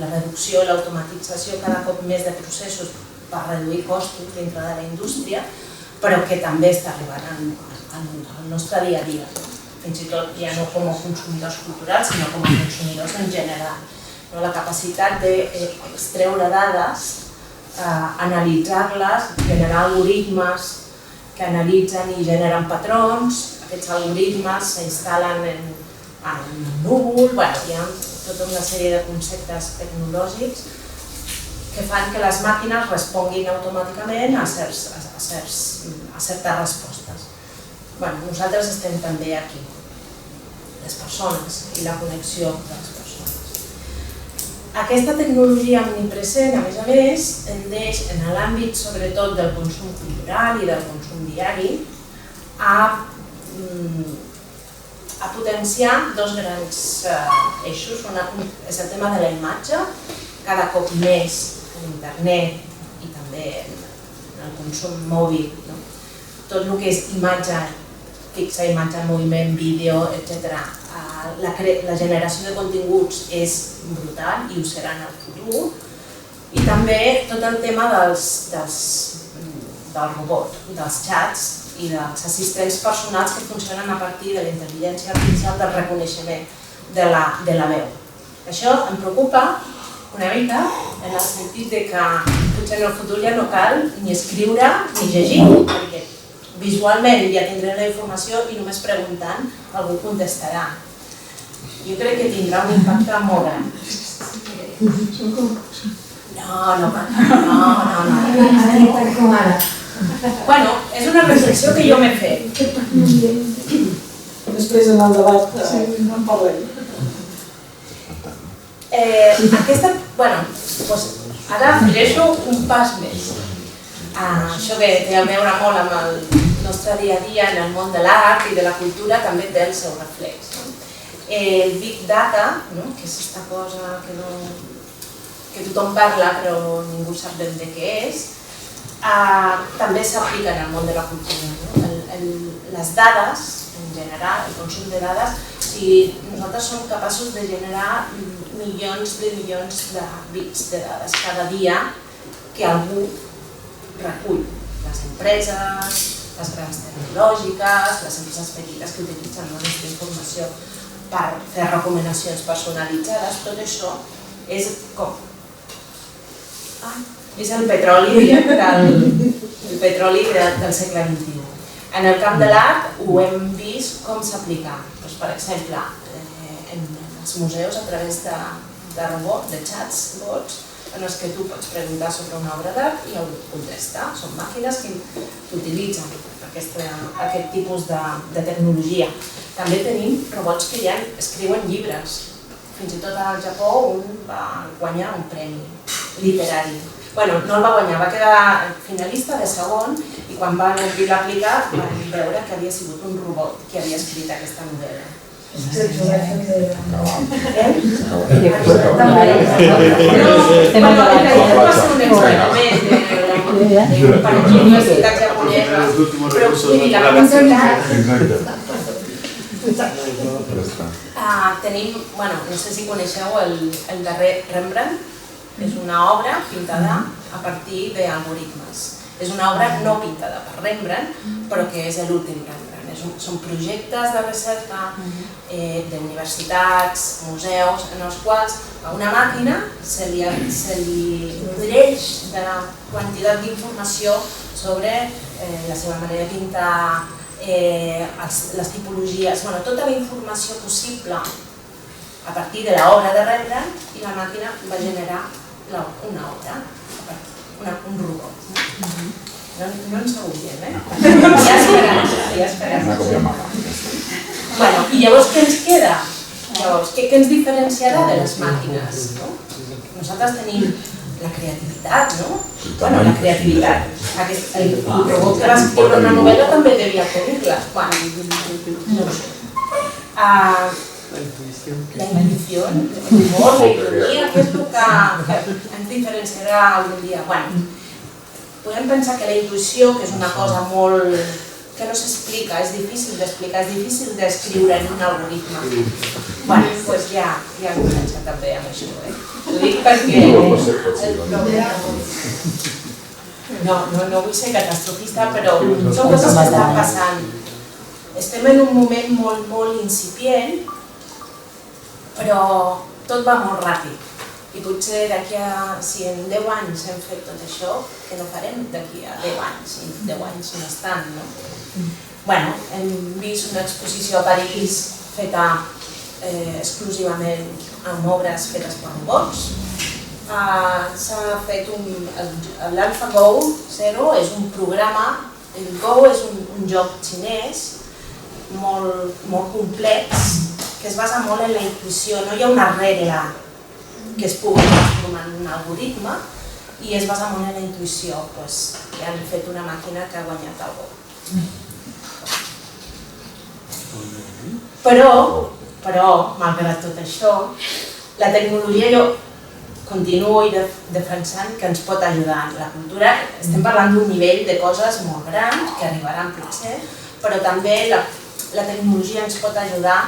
Speaker 5: la reducció i l'automatització cada cop més de processos per reduir costos dintre de la indústria, però que també està arribant al nostre dia a dia, fins i tot ja no com a consumidors culturals, sinó com a consumidors en general. La capacitat d'extreure dades, analitzar-les, generar algoritmes que analitzen i generen patrons, aquests algoritmes s'instal·len en núvol, hi ha tota una sèrie de conceptes tecnològics que fan que les màquines responguin automàticament a certes respostes. Nosaltres estem també aquí, les persones i la connexió de les persones. Aquesta tecnologia omnipresent, a més, tendeix en l'àmbit sobretot del consum cultural i del consum diari a potenciar dos grans eixos. Un és el tema de la imatge, cada cop més en internet i també en el consum mòbil. Tot el que és imatge fixa, imatge en moviment, vídeo, etc. La generació de continguts és brutal i ho serà en el futur. I també tot el tema del robot, dels xats i dels assistents personals que funcionen a partir de la intel·ligència artificial, del reconeixement de la veu. Això em preocupa una mica en el sentit que potser en el futur ja no cal ni escriure ni llegir, perquè visualment ja tindrem la informació i només preguntant algú contestarà. Jo crec que tindrà un impacte molt gran. No. Bueno, és una reflexió que jo m'he fet.
Speaker 1: Després en el debat en parlem.
Speaker 5: Ara afegeixo un pas més. Això que té a veure molt amb el nostre dia a dia en el món de l'art i de la cultura també té el seu reflex. El Big Data, que és aquesta cosa que tothom parla però ningú sap ben bé què és, també s'aplica en el món de la cultura. Les dades, en general, el consum de dades, si nosaltres som capaços de generar milions de bits de dades cada dia que algú recull. Les empreses, les grans tecnològiques, les empreses petites que utilitzen la nostra informació per fer recomanacions personalitzades, tot això és com... És el petroli del segle XXI. En el camp de l'art ho hem vist com s'aplica. Per exemple, en els museus a través de robots, de xats, bots, en els que tu pots preguntar sobre una obra d'art i algú contesta. Són màquines que utilitzen aquest tipus de tecnologia. També tenim robots que ja escriuen llibres. Fins i tot al Japó un va guanyar un premi literari. Bueno, no el va guanyar, va quedar finalista de segon i quan van obrir l'aplicar van veure que havia sigut un robot que havia escrit aquesta novel·la. Va ser un experiment per a universitats japoneses, però la capacitat... Tenim, no sé si coneixeu el darrer Rembrandt, és una obra pintada a partir d'algoritmes. És una obra no pintada per Rembrandt, però que és l'últim Rembrandt. Són projectes de recerca d'universitats, museus, en els quals a una màquina se li nodreix de quantitat d'informació sobre la seva manera de pintar, les tipologies, tota la informació possible a partir de l'obra de Rembrandt, i la màquina va generar una obra, un robot. No ens agobiem, Ja esperem. I llavors què ens queda? Què ens diferenciarà de les màquines? Nosaltres tenim la creativitat, no? La creativitat. El robot que va escriure una novel·la també devia tenir-la. No ho sé. La intuïció, l'humor, la ironia, què és el que ens diferenciarà algun dia? Podem pensar que la intuïció, que és una cosa molt... que no s'explica, és difícil d'explicar, és difícil d'escriure en un algoritme. Doncs ja comença també amb això, Ho dic perquè... No vull ser catastrofista, però són coses que estan passant. Estem en un moment molt incipient, però tot va molt ràpid. I potser si en 10 anys hem fet tot això, que no farem d'aquí a 10 anys, 10 anys no estan, no? Hem vist una exposició a París feta exclusivament amb obres fetes per robots, s'ha fet l'AlphaGo Zero, és un programa, el Go és un joc xinès molt complex que es basa molt en la intuïció, no hi ha una regla que es pugui transformar en un algoritme i es basa molt en la intuïció, que han fet una màquina que ha guanyat el Go. Però, malgrat tot això, la tecnologia jo continuo defensant que ens pot ajudar en la cultura. Estem parlant d'un nivell de coses molt grans que arribaran potser, però també la tecnologia ens pot ajudar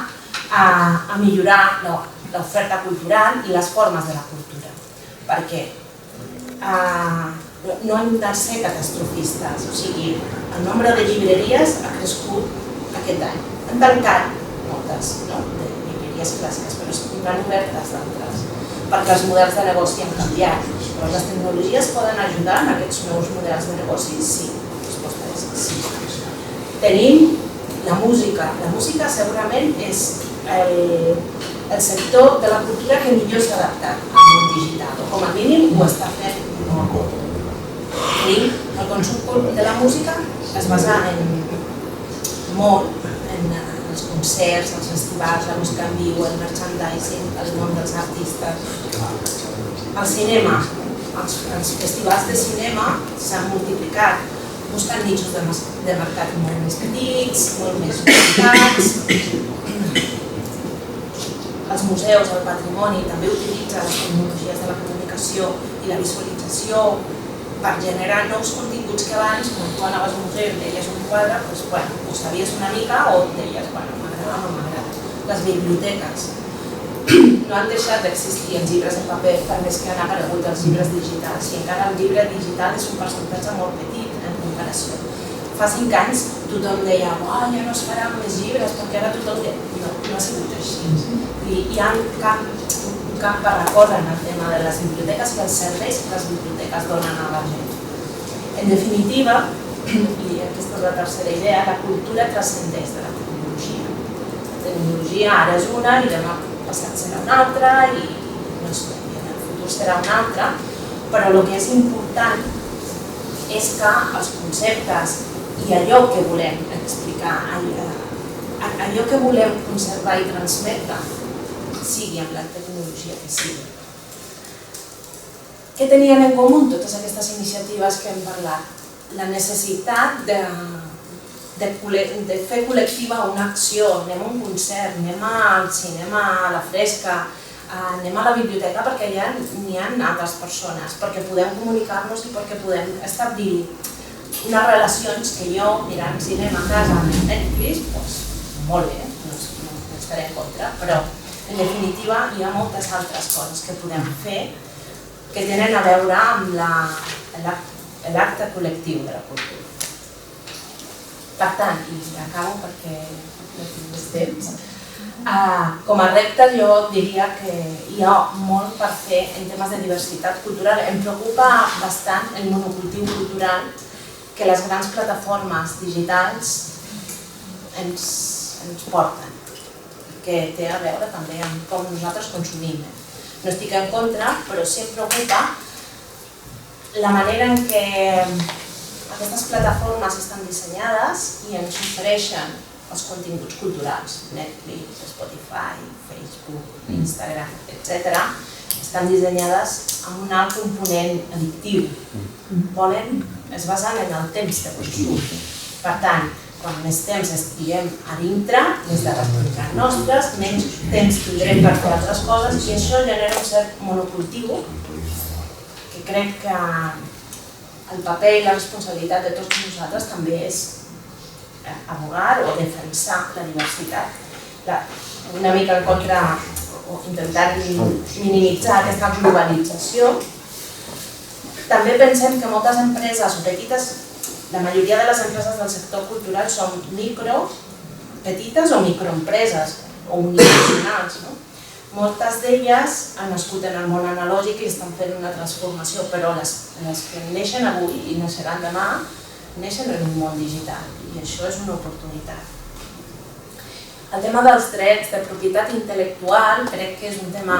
Speaker 5: a millorar l'oferta cultural i les formes de la cultura. Perquè no hem de ser catastrofistes, o sigui, el nombre de llibreries ha crescut aquest any. Han tancat moltes de llibreries clàssiques, però n'han obertes d'altres, perquè els models de negoci han canviat. Però les tecnologies poden ajudar en aquests nous models de negoci? Sí, la resposta és sí. Tenim la música. La música segurament és el sector de la cultura que millor s'ha adaptat al món digital, o com a mínim ho està fent molt bé. El consum de la música es basa molt en els concerts, els festivals, la música en viu, el merchandising, el món dels artistes. El cinema, els festivals de cinema s'han multiplicat, busquen nichos de mercat molt més petits, molt més ubicats. Els museus, el patrimoni, també utilitzen les tecnologies de la comunicació i la visualització per generar nous continguts que abans, quan tu anaves a un museu i deies un quadre, ho sabies una mica o deies, m'agrada o no m'agrada. Les biblioteques no han deixat d'existir els llibres en paper per més que han aparegut els llibres digitals, i encara el llibre digital és un percentatge molt petit en comparació. Fa 5 anys tothom deia ja no es faran més llibres perquè ara tothom deia no ha sigut així. I hi ha un camp per recórrer en el tema de les biblioteques i els serveis que les biblioteques donen a la gent. En definitiva, i aquesta és la tercera idea, la cultura transcendeix de la tecnologia. La tecnologia ara és una i demà passat serà una altra i no sé, en el futur serà una altra, però el que és important és que els conceptes i allò que volem explicar, allò que volem conservar i transmetre, sigui amb la tecnologia que sigui. Què tenien en comú totes aquestes iniciatives que hem parlat? La necessitat de fer col·lectiva una acció, anem a un concert, anem al cinema a la fresca, anem a la biblioteca perquè allà n'hi ha altres persones, perquè podem comunicar-nos i perquè podem establir unes relacions que jo, mirant cinema a casa amb Netflix, molt bé, no estaré en contra, però en definitiva hi ha moltes altres coses que podem fer que tenen a veure amb l'acte col·lectiu de la cultura. Per tant, i acabo perquè no tinc més temps, com a repte jo diria que hi ha molt per fer en temes de diversitat cultural. Em preocupa bastant el monocultiu cultural que les grans plataformes digitals ens porten, que té a veure també amb com nosaltres consumim. No estic en contra, però sí em preocupa la manera en què aquestes plataformes estan dissenyades i ens ofereixen els continguts culturals, Netflix, Spotify, Facebook, Instagram, etc. Estan dissenyades amb un alt component addictiu. Es basen en el temps de consum. Per tant, quan més temps estiguem a dintre, més de responsabilitats nostres, menys temps tindrem per fer altres coses i això genera un cert monocultiu que crec que el paper i la responsabilitat de tots nosaltres també és abogar o defensar la diversitat. Una mica en contra o intentar minimitzar aquesta globalització. També pensem que moltes empreses o petites, la majoria de les empreses del sector cultural són petites o microempreses o unipersonals. Moltes d'elles han nascut en el món analògic i estan fent una transformació, però les que neixen avui i naixeran demà neixen en un món digital i això és una oportunitat. El tema dels drets de propietat intel·lectual crec que és un tema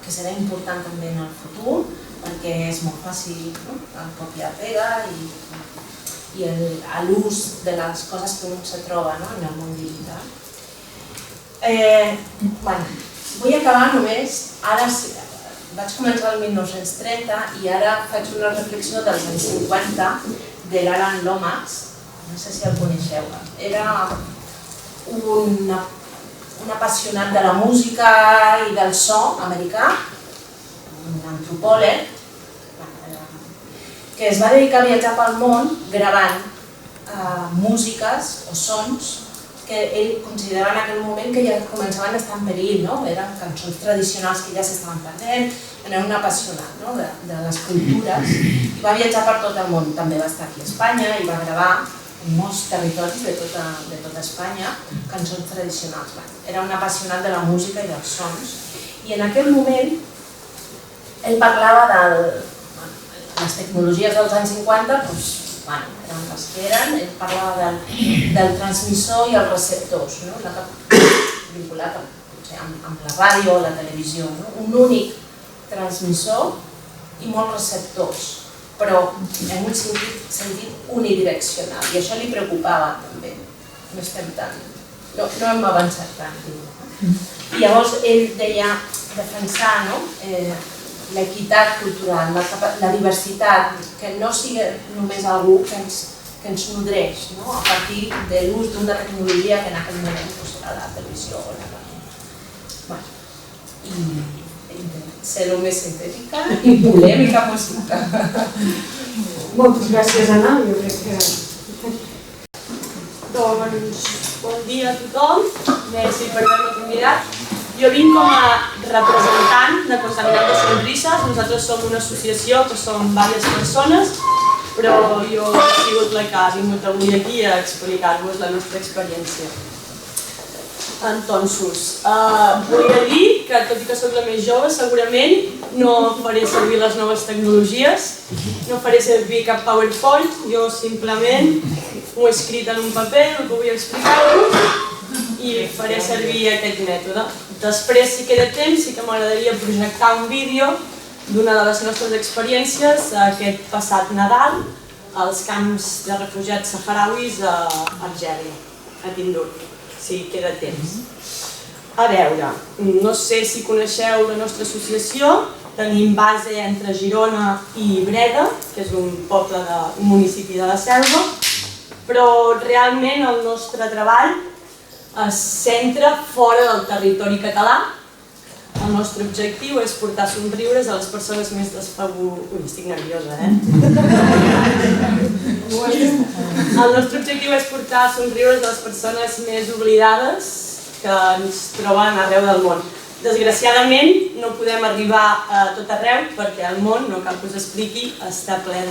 Speaker 5: que que serà important també en el futur, perquè és molt fàcil el copiar-pega i l'ús de les coses que un se troba en el món digital. Vull acabar només, ara vaig començar el 1930 i ara faig una reflexió dels anys 50 de l'Alan Lomax, no sé si el coneixeu. Era un apassionat de la música i del so americà, un antropòleg, que es va dedicar a viatjar pel món gravant músiques o sons que ell considerava en aquell moment que ja començaven a estar en perill, eren cançons tradicionals que ja s'estaven perdent, era un apassionat de les cultures i va viatjar per tot el món, també va estar aquí a Espanya i va gravar en molts territoris de tota Espanya cançons tradicionals. Era un apassionat de la música i dels sons i en aquell moment ell parlava de les tecnologies dels anys 50, eren les que eren, ell parlava del transmissor i els receptors, vinculat amb la ràdio o la televisió, un únic transmissor i molts receptors, però en un sentit unidireccional, i això li preocupava també, no hem avançat tant. I llavors ell deia defensar l'equitat cultural, la diversitat, que no sigui només algú que ens nodreix a partir de l'ús d'una tecnologia que en aquell moment era la televisió o la ràdio. I ser el més sintètica i polèmica possible.
Speaker 1: Moltes gràcies, Anna. Jo crec que... Doncs, bon dia a tothom. Merci per haver-me convidat. Jo vinc com a representant de Contaminando Sonrises. Nosaltres som una associació que som diverses persones, però jo he sigut la que ha vingut avui aquí a explicar-vos la nostra experiència. Entonces, volia dir que, tot i que soc la més jove, segurament no faré servir les noves tecnologies, no faré servir cap PowerPoint, jo simplement ho he escrit en un paper, el que vull explicar-vos, i faré servir aquest mètode. Després, si queda temps, sí que m'agradaria projectar un vídeo d'una de les nostres experiències aquest passat Nadal als camps de refugiats saharauis a Argèlia, a Tindouf, si queda temps. A veure, no sé si coneixeu la nostra associació, tenim base entre Girona i Breda, que és un poble, un municipi de la Selva, però realment el nostre treball es centra fora del territori català. El nostre objectiu és portar somriures a les persones més desfavorides... Ui, estic nerviosa, El nostre objectiu és portar somriures a les persones més oblidades que ens troben arreu del món. Desgraciadament no podem arribar a tot arreu perquè el món, no cal que us expliqui, està ple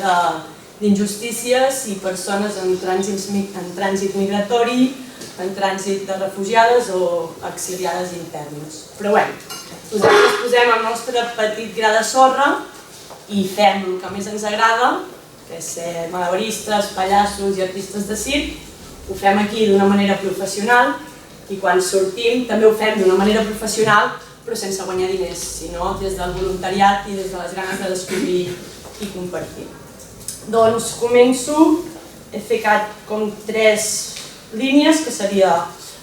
Speaker 1: d'injustícies i persones en trànsit migratori, en trànsit de refugiades o exiliades internes. Però bé, nosaltres posem el nostre petit gra de sorra i fem el que més ens agrada, que és ser malabaristes, pallassos i artistes de circ. Ho fem aquí d'una manera professional i quan sortim també ho fem d'una manera professional però sense guanyar diners, sinó des del voluntariat i des de les ganes de descobrir i compartir. Doncs començo, he ficat com 3 línies, que seria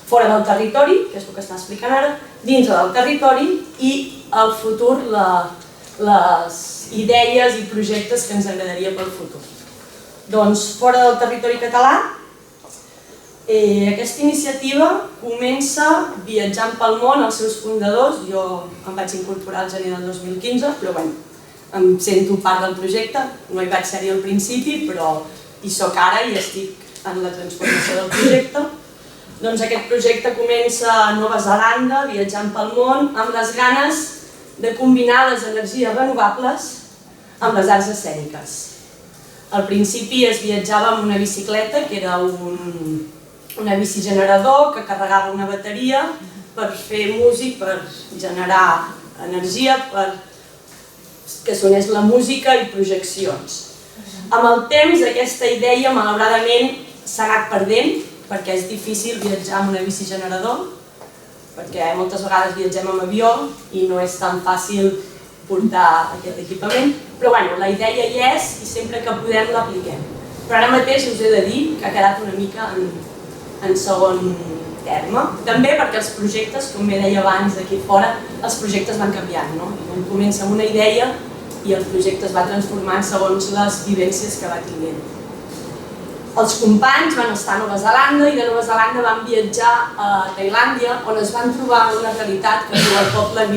Speaker 1: fora del territori, que és el que està explicant ara, dins del territori i al futur les idees i projectes que ens agradaria pel futur. Doncs fora del territori català, aquesta iniciativa comença viatjant pel món, els seus fundadors, jo em vaig incorporar al gener del 2015, però bé, em sento part del projecte, no hi vaig ser-hi al principi, però hi soc ara i estic en la transformació del projecte. Doncs aquest projecte comença a Nova Zelanda, viatjant pel món, amb les ganes de combinar les energies renovables amb les arts escèniques. Al principi es viatjava amb una bicicleta, que era una bici generador que carregava una bateria per fer música, per generar energia, que sonés la música i projeccions. Amb el temps aquesta idea malauradament s'ha anat perdent perquè és difícil viatjar amb una bici generador perquè moltes vegades viatgem amb avió i no és tan fàcil portar aquest equipament, però bueno, la idea hi és i sempre que podem l'apliquem. Però ara mateix us he de dir que ha quedat una mica en segon terme, també perquè els projectes, com bé deia abans d'aquí fora, els projectes van canviant, no? Un comença amb una idea i el projecte es va transformant segons les vivències que va tinguent. Els companys van estar a Nova Zelanda i de Nova Zelanda van viatjar a Tailàndia, on es van trobar una realitat que diu el poble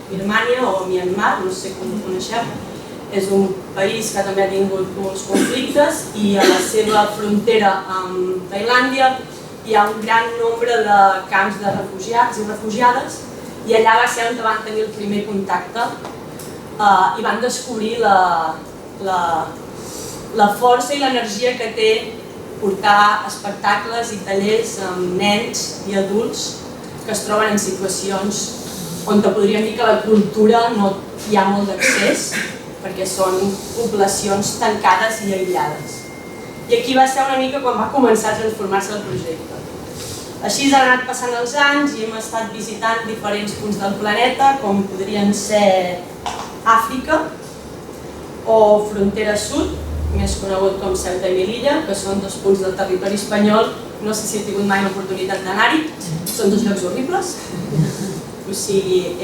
Speaker 1: Birmània o Myanmar, no sé com ho coneixeu. És un país que també ha tingut molts conflictes i a la seva frontera amb Tailàndia hi ha un gran nombre de camps de refugiats i refugiades i allà va ser on van tenir el primer contacte i van descobrir la força i l'energia que té portar espectacles i tallers amb nens i adults que es troben en situacions on podríem dir que la cultura no hi ha molt d'accés perquè són poblacions tancades i aïllades. I aquí va ser una mica quan va començar a transformar-se el projecte. Així han anat passant els anys i hem estat visitant diferents punts del planeta, com podrien ser Àfrica o Frontera Sud, més conegut com Ceuta i Melilla, que són dos punts del territori espanyol. No sé si he tingut mai l'oportunitat d'anar-hi, són dos llocs horribles. O sigui,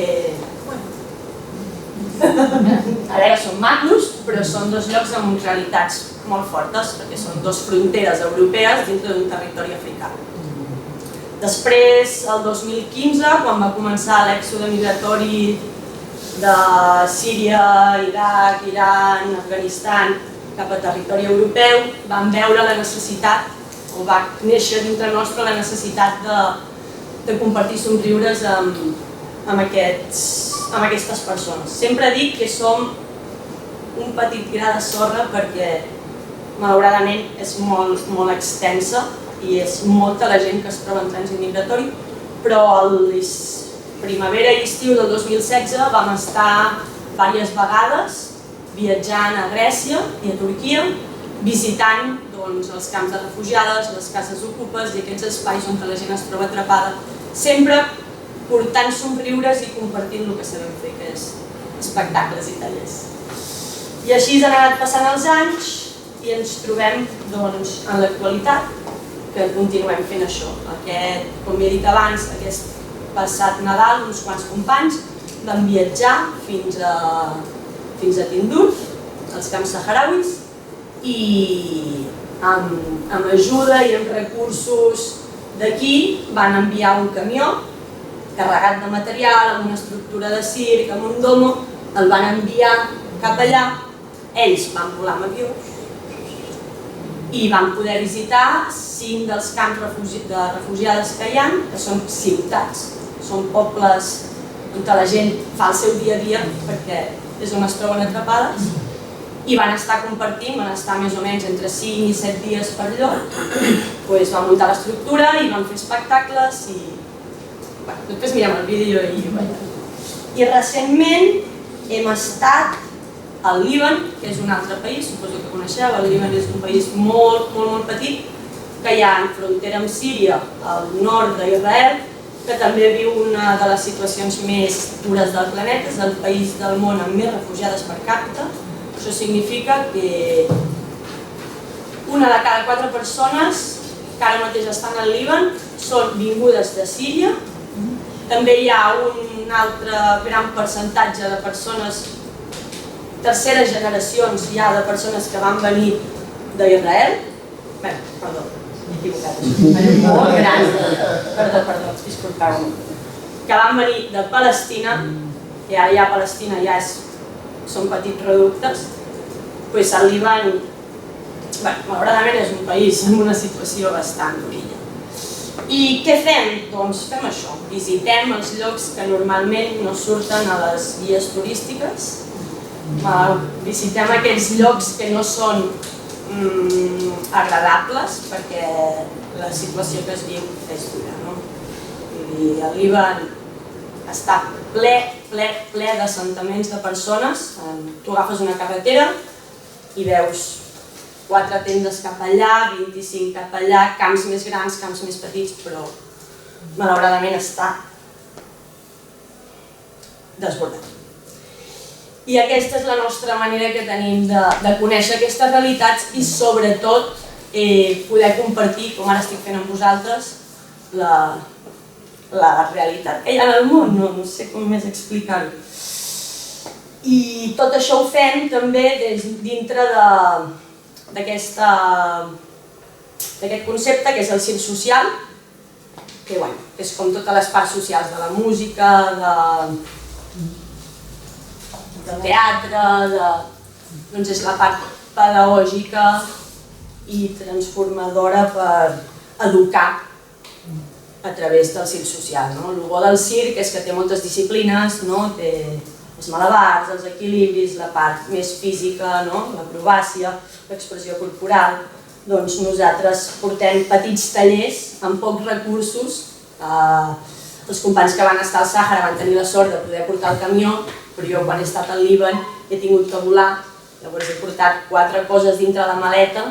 Speaker 1: a veure, són macros, però són dos llocs amb realitats molt fortes, perquè són dues fronteres europees dintre d'un territori africà. Després, el 2015, quan va començar l'èxode migratori de Síria, Iraq, Iran, Afganistan, cap a territori europeu, vam veure la necessitat, o va néixer dintre nostre la necessitat de compartir somriures amb aquestes persones. Sempre dic que som un petit gra de sorra perquè malauradament és molt extensa i és molta la gent que es troba en trànsit migratori, però a primavera i estiu del 2016 vam estar diverses vegades viatjant a Grècia i a Turquia, visitant els camps de refugiades, les cases ocupes i aquests espais on la gent es troba atrapada, sempre portant somriures i compartint el que sabem fer, que és espectacles i tallers. I així han anat passant els anys i ens trobem en l'actualitat que continuem fent això. Com he dit abans, aquest passat Nadal uns quants companys van viatjar fins a Tindouf, als camps saharauis, i amb ajuda i amb recursos d'aquí van enviar un camió carregat de material, amb una estructura de circ, amb un domo, el van enviar cap allà, ells van volar amb avió i van poder visitar 5 dels camps de refugiades que hi ha, que són ciutats, són pobles on la gent fa el seu dia a dia perquè és on es troben atrapades, i van estar compartint, van estar més o menys entre 5 i 7 dies per lloc, van muntar l'estructura i van fer espectacles i després mirem el vídeo i ho veiem. I recentment hem estat al Líban, que és un altre país, suposo que coneixeu, el Líban és un país molt petit, que hi ha en frontera amb Síria, al nord d'Israel, que també viu una de les situacions més dures del planeta, és el país del món amb més refugiades per càpita. Això significa que una de cada 4 persones que ara mateix estan al Líban són vingudes de Síria. També hi ha un altre gran percentatge de persones, terceres generacions ja de persones que van venir d'Israel. Perdó, m'he equivocat, és molt gran, perdó, disculpeu-me. Que van venir de Palestina, i ara ja Palestina ja són petits reductes, doncs el Líban, malauradament és un país amb una situació bastant durilla. I què fem? Doncs fem això, visitem els llocs que normalment no surten a les guies turístiques, visitem aquells llocs que no són agradables perquè la situació que es viu és dura. El Líban està ple d'assentaments de persones. Tu agafes una carretera i veus 4 tendes cap allà, 25 cap allà, camps més grans, camps més petits, però malauradament està desbordat. I aquesta és la nostra manera que tenim de conèixer aquestes realitats i sobretot poder compartir, com ara estic fent amb vosaltres, la realitat que hi ha en el món, no sé com més explicar-ho. I tot això ho fem també dintre d'aquest concepte que és el circ social, que és com totes les parts socials de la música, del teatre, doncs és la part pedagògica i transformadora per educar a través del circ social. El bo del circ és que té moltes disciplines, té els malabars, els equilibris, la part més física, l'acrobàcia, l'expressió corporal. Doncs nosaltres portem petits tallers amb pocs recursos. Els companys que van estar al Sàhara van tenir la sort de poder portar el camió, però jo quan he estat al Líban he tingut que volar, llavors he portat 4 coses dintre la maleta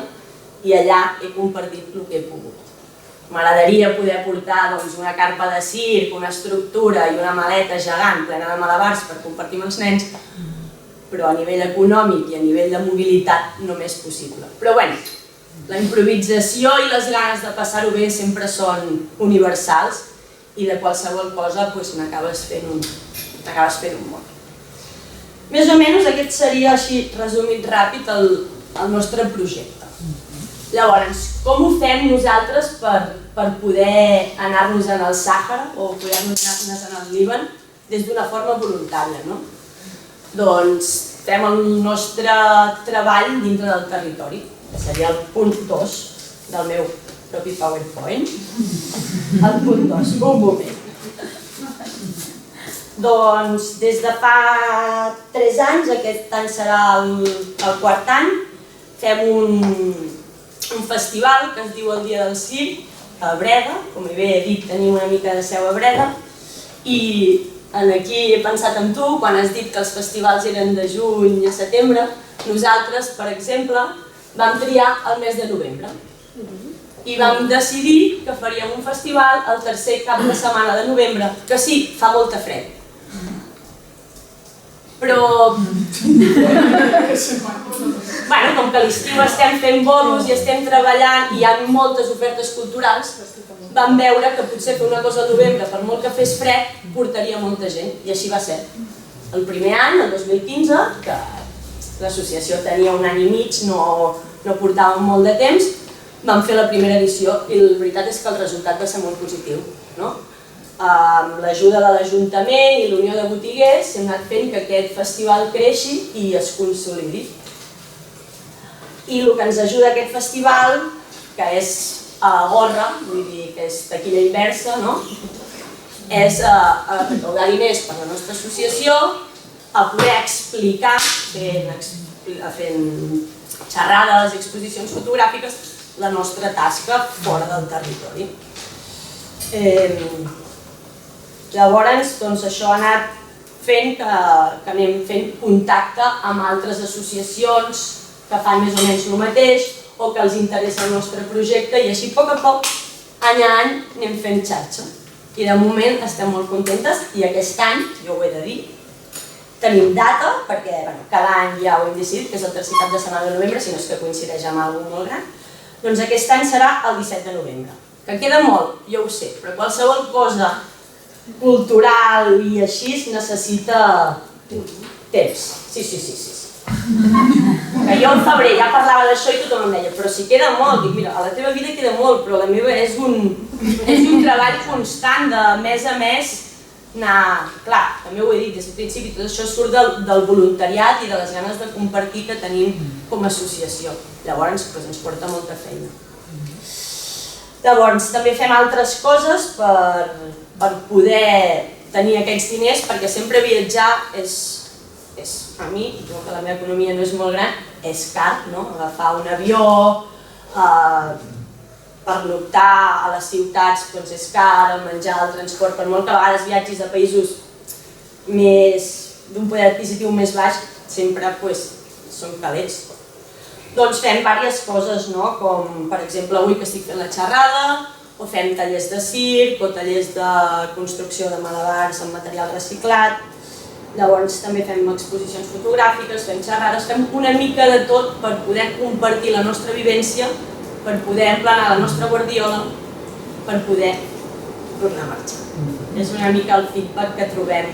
Speaker 1: i allà he compartit el que he pogut. M'agradaria poder portar una carpa de circ, una estructura i una maleta gegant plena de malabars per compartir amb els nens, però a nivell econòmic i a nivell de mobilitat no m'és possible. Però bé, la improvisació i les ganes de passar-ho bé sempre són universals i de qualsevol cosa n'acabes fent un món. Més o menys aquest seria, així resumit ràpid, el nostre projecte. Llavors, com ho fem nosaltres per poder anar-nos-en al Sàhara o poder-nos anar-nos-en al Líban des d'una forma voluntària? Doncs fem el nostre treball dintre del territori, que seria el punt 2 del meu propi PowerPoint. El punt 2, un moment. Doncs des de fa 3 anys, aquest any serà el 4è any, fem un festival que es diu el Dia del Circ a Breda, com bé he dit tenim una mica de seu a Breda, i aquí he pensat en tu, quan has dit que els festivals eren de juny a setembre, nosaltres, per exemple, vam triar el mes de novembre i vam decidir que faríem un festival el tercer cap de setmana de novembre, que sí, fa molta fred, però com que a l'estiu estem fent bolos i estem treballant i hi ha moltes ofertes culturals, vam veure que potser fer una cosa al novembre, per molt que fes fred, portaria molta gent, i així va ser. El primer any, el 2015, que l'associació tenia 1 any i mig, no portàvem molt de temps, vam fer la primera edició i la veritat és que el resultat va ser molt positiu. Amb l'ajuda de l'Ajuntament i l'Unió de Botiguers hem anat fent que aquest festival creixi i es consolidi. I el que ens ajuda aquest festival, que és a gorra, vull dir que és taquilla inversa, és a recaudar diners per la nostra associació, a poder explicar, fent xerrades i exposicions fotogràfiques, la nostra tasca fora del territori. Llavors, això ha anat fent que anem fent contacte amb altres associacions que fan més o menys el mateix o que els interessa el nostre projecte i així, a poc, any a any, anem fent xarxa. I de moment estem molt contentes i aquest any, jo ho he de dir, tenim data, perquè cada any ja ho hem decidit, que és el tercer cap de setmana de novembre, si no és que coincideix amb alguna cosa molt gran, doncs aquest any serà el 17 de novembre. Que queda molt, jo ho sé, però qualsevol cosa cultural i així necessita temps. Sí. Que jo al febrer ja parlava d'això i tothom em deia, però si queda molt, dic, mira, a la teva vida queda molt, però la meva és un treball constant de mes a mes anar... Clar, també ho he dit des del principi, tot això surt del voluntariat i de les ganes de compartir que tenim com a associació. Llavors ens porta molta feina. Llavors també fem altres coses per poder tenir aquests diners, perquè sempre viatjar és a mi, que la meva economia no és molt gran, és car, agafar un avió, pernoctar a les ciutats és car, el menjar, el transport, per molt que a vegades viatgis a països d'un poder adquisitiu més baix, sempre són calés. Doncs fem diverses coses, com per exemple avui que estic fent la xerrada, o fem tallers de circ o tallers de construcció de malabars amb material reciclat. Llavors també fem exposicions fotogràfiques, fem xerrades, fem una mica de tot per poder compartir la nostra vivència, per poder emplenar la nostra guardiola, per poder tornar a marxar. És una mica el feedback que trobem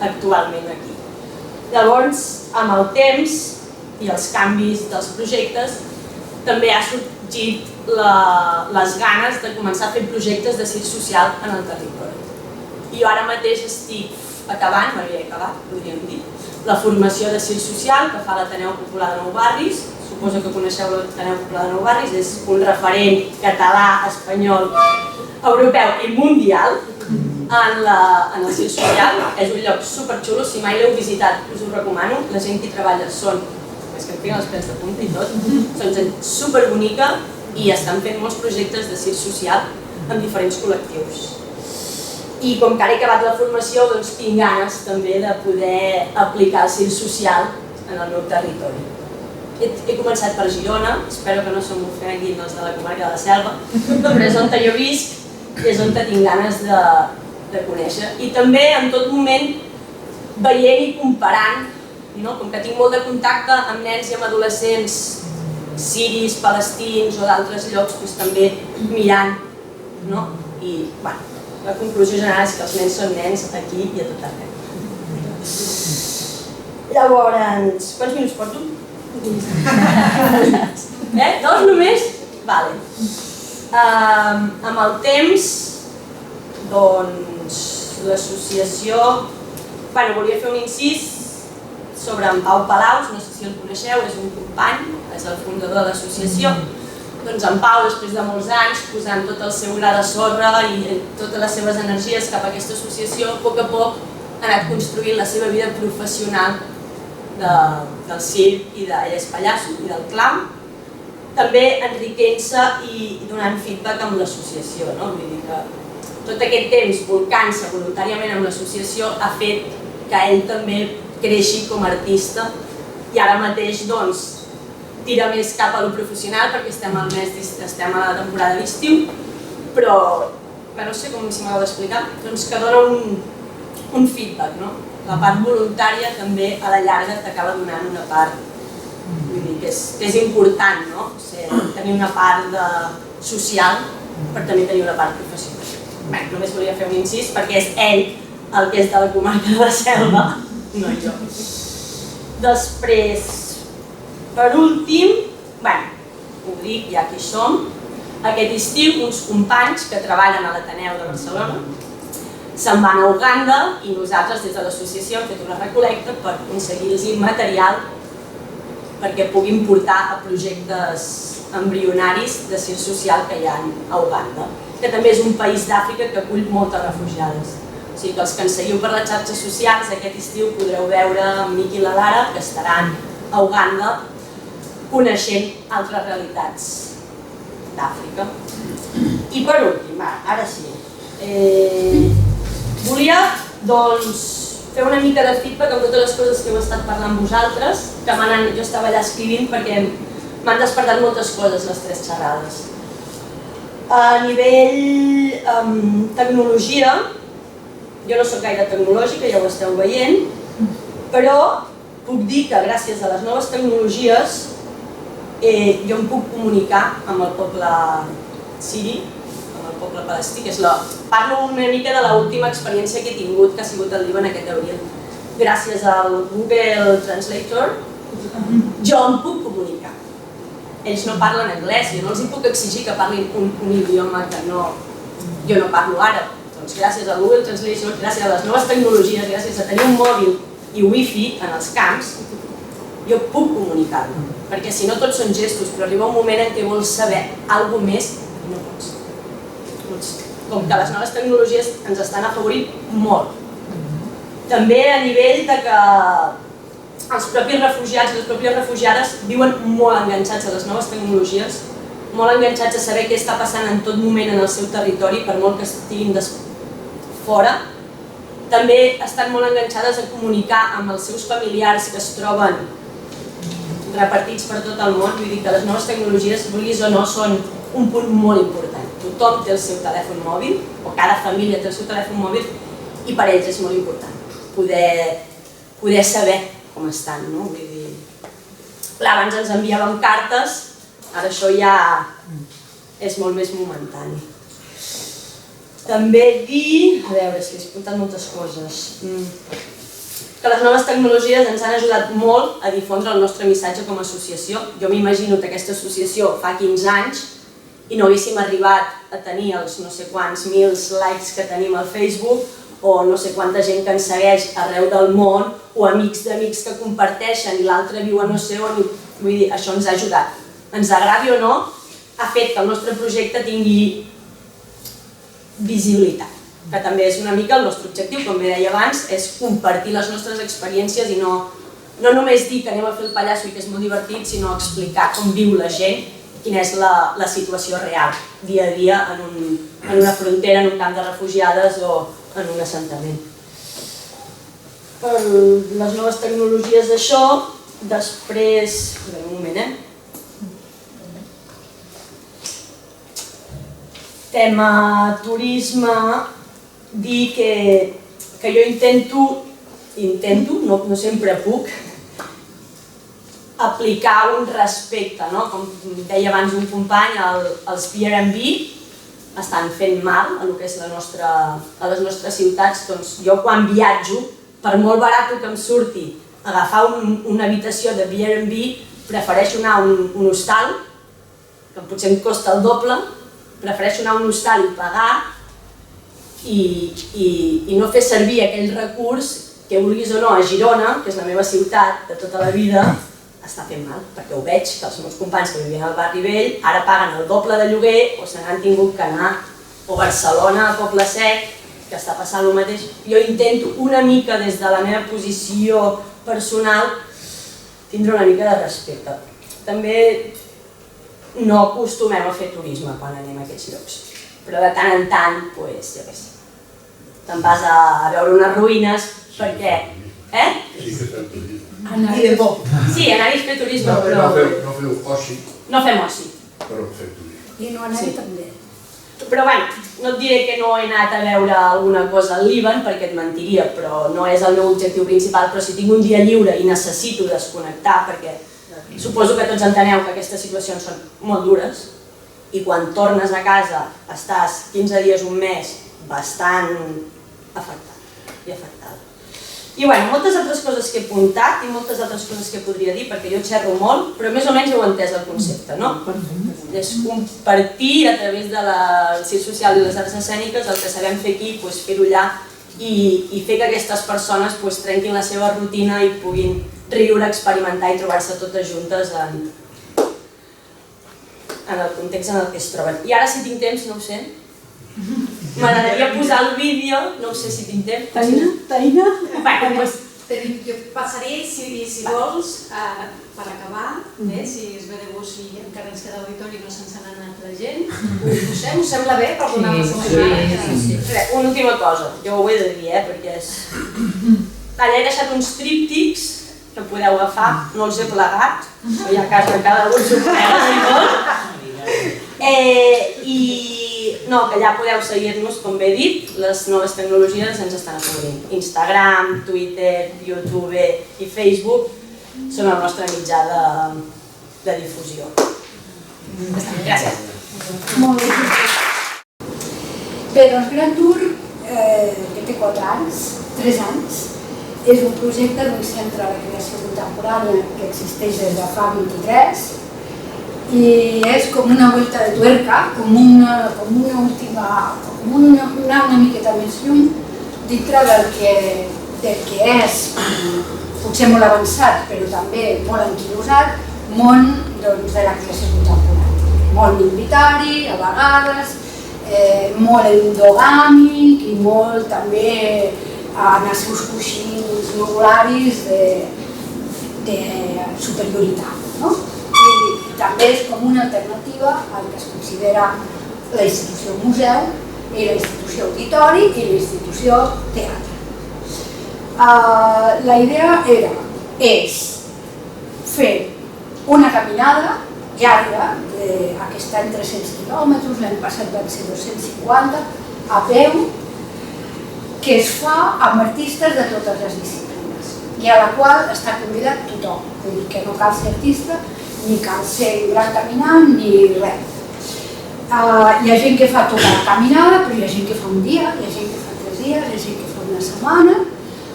Speaker 1: actualment aquí. Llavors, amb el temps i els canvis dels projectes, també ha sorgit les ganes de començar a fer projectes de circ social en el territori. I jo ara mateix estic acabant, m'havia acabat, podríem dir, la formació de circ social que fa l'Ateneu Popular de Nou Barris. Suposo que coneixeu l'Ateneu Popular de Nou Barris, és un referent català, espanyol, europeu i mundial en el circ social. És un lloc superxulo, si mai l'heu visitat us ho recomano. La gent que hi treballa són, és que em fiquen els pèls de punta i tot, són gent superbonica i estan fent molts projectes de circ social amb diferents col·lectius. I com que ara he acabat la formació, doncs tinc ganes també de poder aplicar el circ social en el meu territori. He començat per Girona, espero que no se m'ofenguin els de la comarca de la Selva, però és on jo visc i és on tinc ganes de conèixer. I també en tot moment veient i comparant, com que tinc molt de contacte amb nens i amb adolescents siris, palestins o d'altres llocs, doncs també mirant. I la conclusió general és que els nens són nens aquí i a tot arreu. Llavors, quants minuts porto? 2 només? Vale. Amb el temps, doncs, l'associació... Volia fer un incís sobre en Pau Palaus, no sé si el coneixeu, és un company, és el fundador de l'associació. Doncs en Pau, després de molts anys, posant tot el seu gra de sorra i totes les seves energies cap a aquesta associació, a poc ha anat construint la seva vida professional del circ i d'ell és pallasso i del clown, també enriquent-se i donant feedback amb l'associació. Vull dir que tot aquest temps volcant-se voluntàriament amb l'associació ha fet que ell també creixi com a artista i ara mateix doncs tira més cap a lo professional perquè estem a la temporada d'estiu, però no sé com si m'ho d'explicar, doncs que dona un feedback, no? La part voluntària també a la llarga t'acaba donant una part, vull dir que és important, no? Tenir una part social per també tenir una part professional. Només volia fer un incís perquè és ell el que és de la comarca de la Selva, no jo. Després, per últim, ho dic, ja que hi som, aquest estiu uns companys que treballen a l'Ateneu de Barcelona se'n van a Uganda i nosaltres des de l'associació hem fet una recol·lecta per aconseguir-los material perquè puguin portar a projectes embrionaris de circ social que hi ha a Uganda, que també és un país d'Àfrica que acull moltes refugiades. O sigui que els que ens seguiu per les xarxes socials aquest estiu podreu veure en Miqui i la Lara que estaran a Uganda coneixent altres realitats d'Àfrica. I per últim, ara sí, volia fer una mica de feedback amb totes les coses que heu estat parlant vosaltres, que jo estava allà escrivint perquè m'han despertat moltes coses les 3 xerrades. A nivell tecnologia, jo no soc gaire tecnològica, ja ho esteu veient, però puc dir que gràcies a les noves tecnologies jo em puc comunicar amb el poble siri, amb el poble palestí, parlo una mica de l'última experiència que he tingut, que ha sigut el Líban aquest abril. Gràcies al Google Translator, jo em puc comunicar. Ells no parlen anglès, jo no els puc exigir que parlin un idioma que jo no parlo ara. Doncs gràcies al Google Translator, gràcies a les noves tecnologies, gràcies a tenir un mòbil i wifi en els camps, jo puc comunicar-me. Perquè si no tots són gestos, però arriba un moment en què vols saber alguna cosa més i no pots. Com que les noves tecnologies ens estan afavorint molt. També a nivell de que els propis refugiats i les pròpies refugiades viuen molt enganxats a les noves tecnologies, molt enganxats a saber què està passant en tot moment en el seu territori, per molt que estiguin fora. També estan molt enganxades a comunicar amb els seus familiars que es troben repartits per tot el món. Vull dir que les noves tecnologies, vulguis o no, són un punt molt important. tothom té el seu telèfon mòbil, o cada família té el seu telèfon mòbil, i per ells és molt important poder saber com estan, no? Vull dir, clar, abans ens enviàvem cartes, ara això ja és molt més momentani. També dir, a veure, és que he apuntat moltes coses, que les noves tecnologies ens han ajudat molt a difondre el nostre missatge com a associació. Jo m'imagino que aquesta associació fa 15 anys i no haguéssim arribat a tenir els no sé quants mils likes que tenim al Facebook o no sé quanta gent que ens segueix arreu del món o amics d'amics que comparteixen i l'altre viu a no sé on. Vull dir, això ens ha ajudat. Ens agradi o no, ha fet que el nostre projecte tingui visibilitat, que també és una mica el nostre objectiu, com bé deia abans, és compartir les nostres experiències i no només dir que anem a fer el pallasso i que és molt divertit, sinó explicar com viu la gent, quina és la situació real, dia a dia, en una frontera, en un camp de refugiades o en un assentament. Per les noves tecnologies d'això, després... Un moment, tema turisme, dir que jo intento, no sempre puc, aplicar un respecte, no? Com deia abans un company, els Airbnb estan fent mal a les nostres ciutats, doncs jo quan viatjo, per molt barat que em surti agafar una habitació de Airbnb, prefereixo anar a un hostal, que potser em costa el doble, prefereixo anar a un hostal i pagar i no fer servir aquell recurs que, vulguis o no, a Girona, que és la meva ciutat de tota la vida, està fent mal, perquè ho veig, que els meus companys que vivien al barri vell ara paguen el doble de lloguer o se n'han tingut que anar, o Barcelona, a Poble Sec, que està passant el mateix. Jo intento una mica des de la meva posició personal tindre una mica de respecte. També no acostumem a fer turisme quan anem a aquests llocs, però de tant en tant, doncs, jo què sé, te'n vas a veure unes ruïnes perquè...
Speaker 2: Sí que fem turisme.
Speaker 1: Sí, anar-hi a fer turisme, però...
Speaker 2: No feu oci.
Speaker 1: No fem oci.
Speaker 2: Però fem turisme.
Speaker 6: I no anar-hi també.
Speaker 1: Però bé, no et diré que no he anat a veure alguna cosa al Líban perquè et mentiria, però no és el meu objectiu principal, però si tinc un dia lliure i necessito desconnectar, perquè suposo que tots enteneu que aquestes situacions són molt dures i quan tornes a casa estàs 15 dies, un mes, bastant afectat i afectada. I bueno, moltes altres coses que he apuntat i moltes altres coses que podria dir, perquè jo xerro molt, però més o menys heu entès el concepte, no? És compartir a través de la circ social i les arts escèniques el que sabem fer aquí, fer-ho allà i fer que aquestes persones trenquin la seva rutina i puguin riure, experimentar i trobar-se totes juntes en el context en el que es troben. I ara, si tinc temps, no ho sé, m'agradaria posar el vídeo, no ho sé si tinc temps.
Speaker 6: Taina?
Speaker 5: Jo passaria, si vols, per acabar, si es ve de gust i encara ens queda auditori i no se'ns n'ha anat la gent, ho posem, us sembla bé per donar la setmana?
Speaker 1: Una última cosa, jo ho he de dir, perquè és... Allà he deixat uns tríptics que podeu agafar, no els he plegat, no hi ha cas que cada un s'ho plega si vol. I no, que allà podeu seguir-nos, com bé he dit, les noves tecnologies ens estan afavorint. Instagram, Twitter, YouTube i Facebook són el nostre mitjà de difusió. Gràcies.
Speaker 6: Molt bé. Bé, doncs Gran Tour, que té 4 anys, 3 anys, és un projecte d'un centre de creació contemporània que existeix des de fa 23 i és com una vuelta de tuerca, com una última, anar una miqueta més lluny dintre del que és potser molt avançat però també molt anquilosat món de la creació contemporània. Molt minoritari, a vegades, molt endogàmic i molt també en els seus coixins nodularis de superioritat. I també és com una alternativa al que es considera la institució museu i la institució auditori i la institució teatre. La idea és fer una caminada llarga, aquest any 300 quilòmetres, l'any passat van ser 250, a peu, que es fa amb artistes de totes les disciplines i a la qual està convidat tothom. Vull dir que no cal ser artista, ni cal ser un gran caminant, ni res. Hi ha gent que fa tota la caminada, però hi ha gent que fa un dia, hi ha gent que fa 3 dies, hi ha gent que fa una setmana.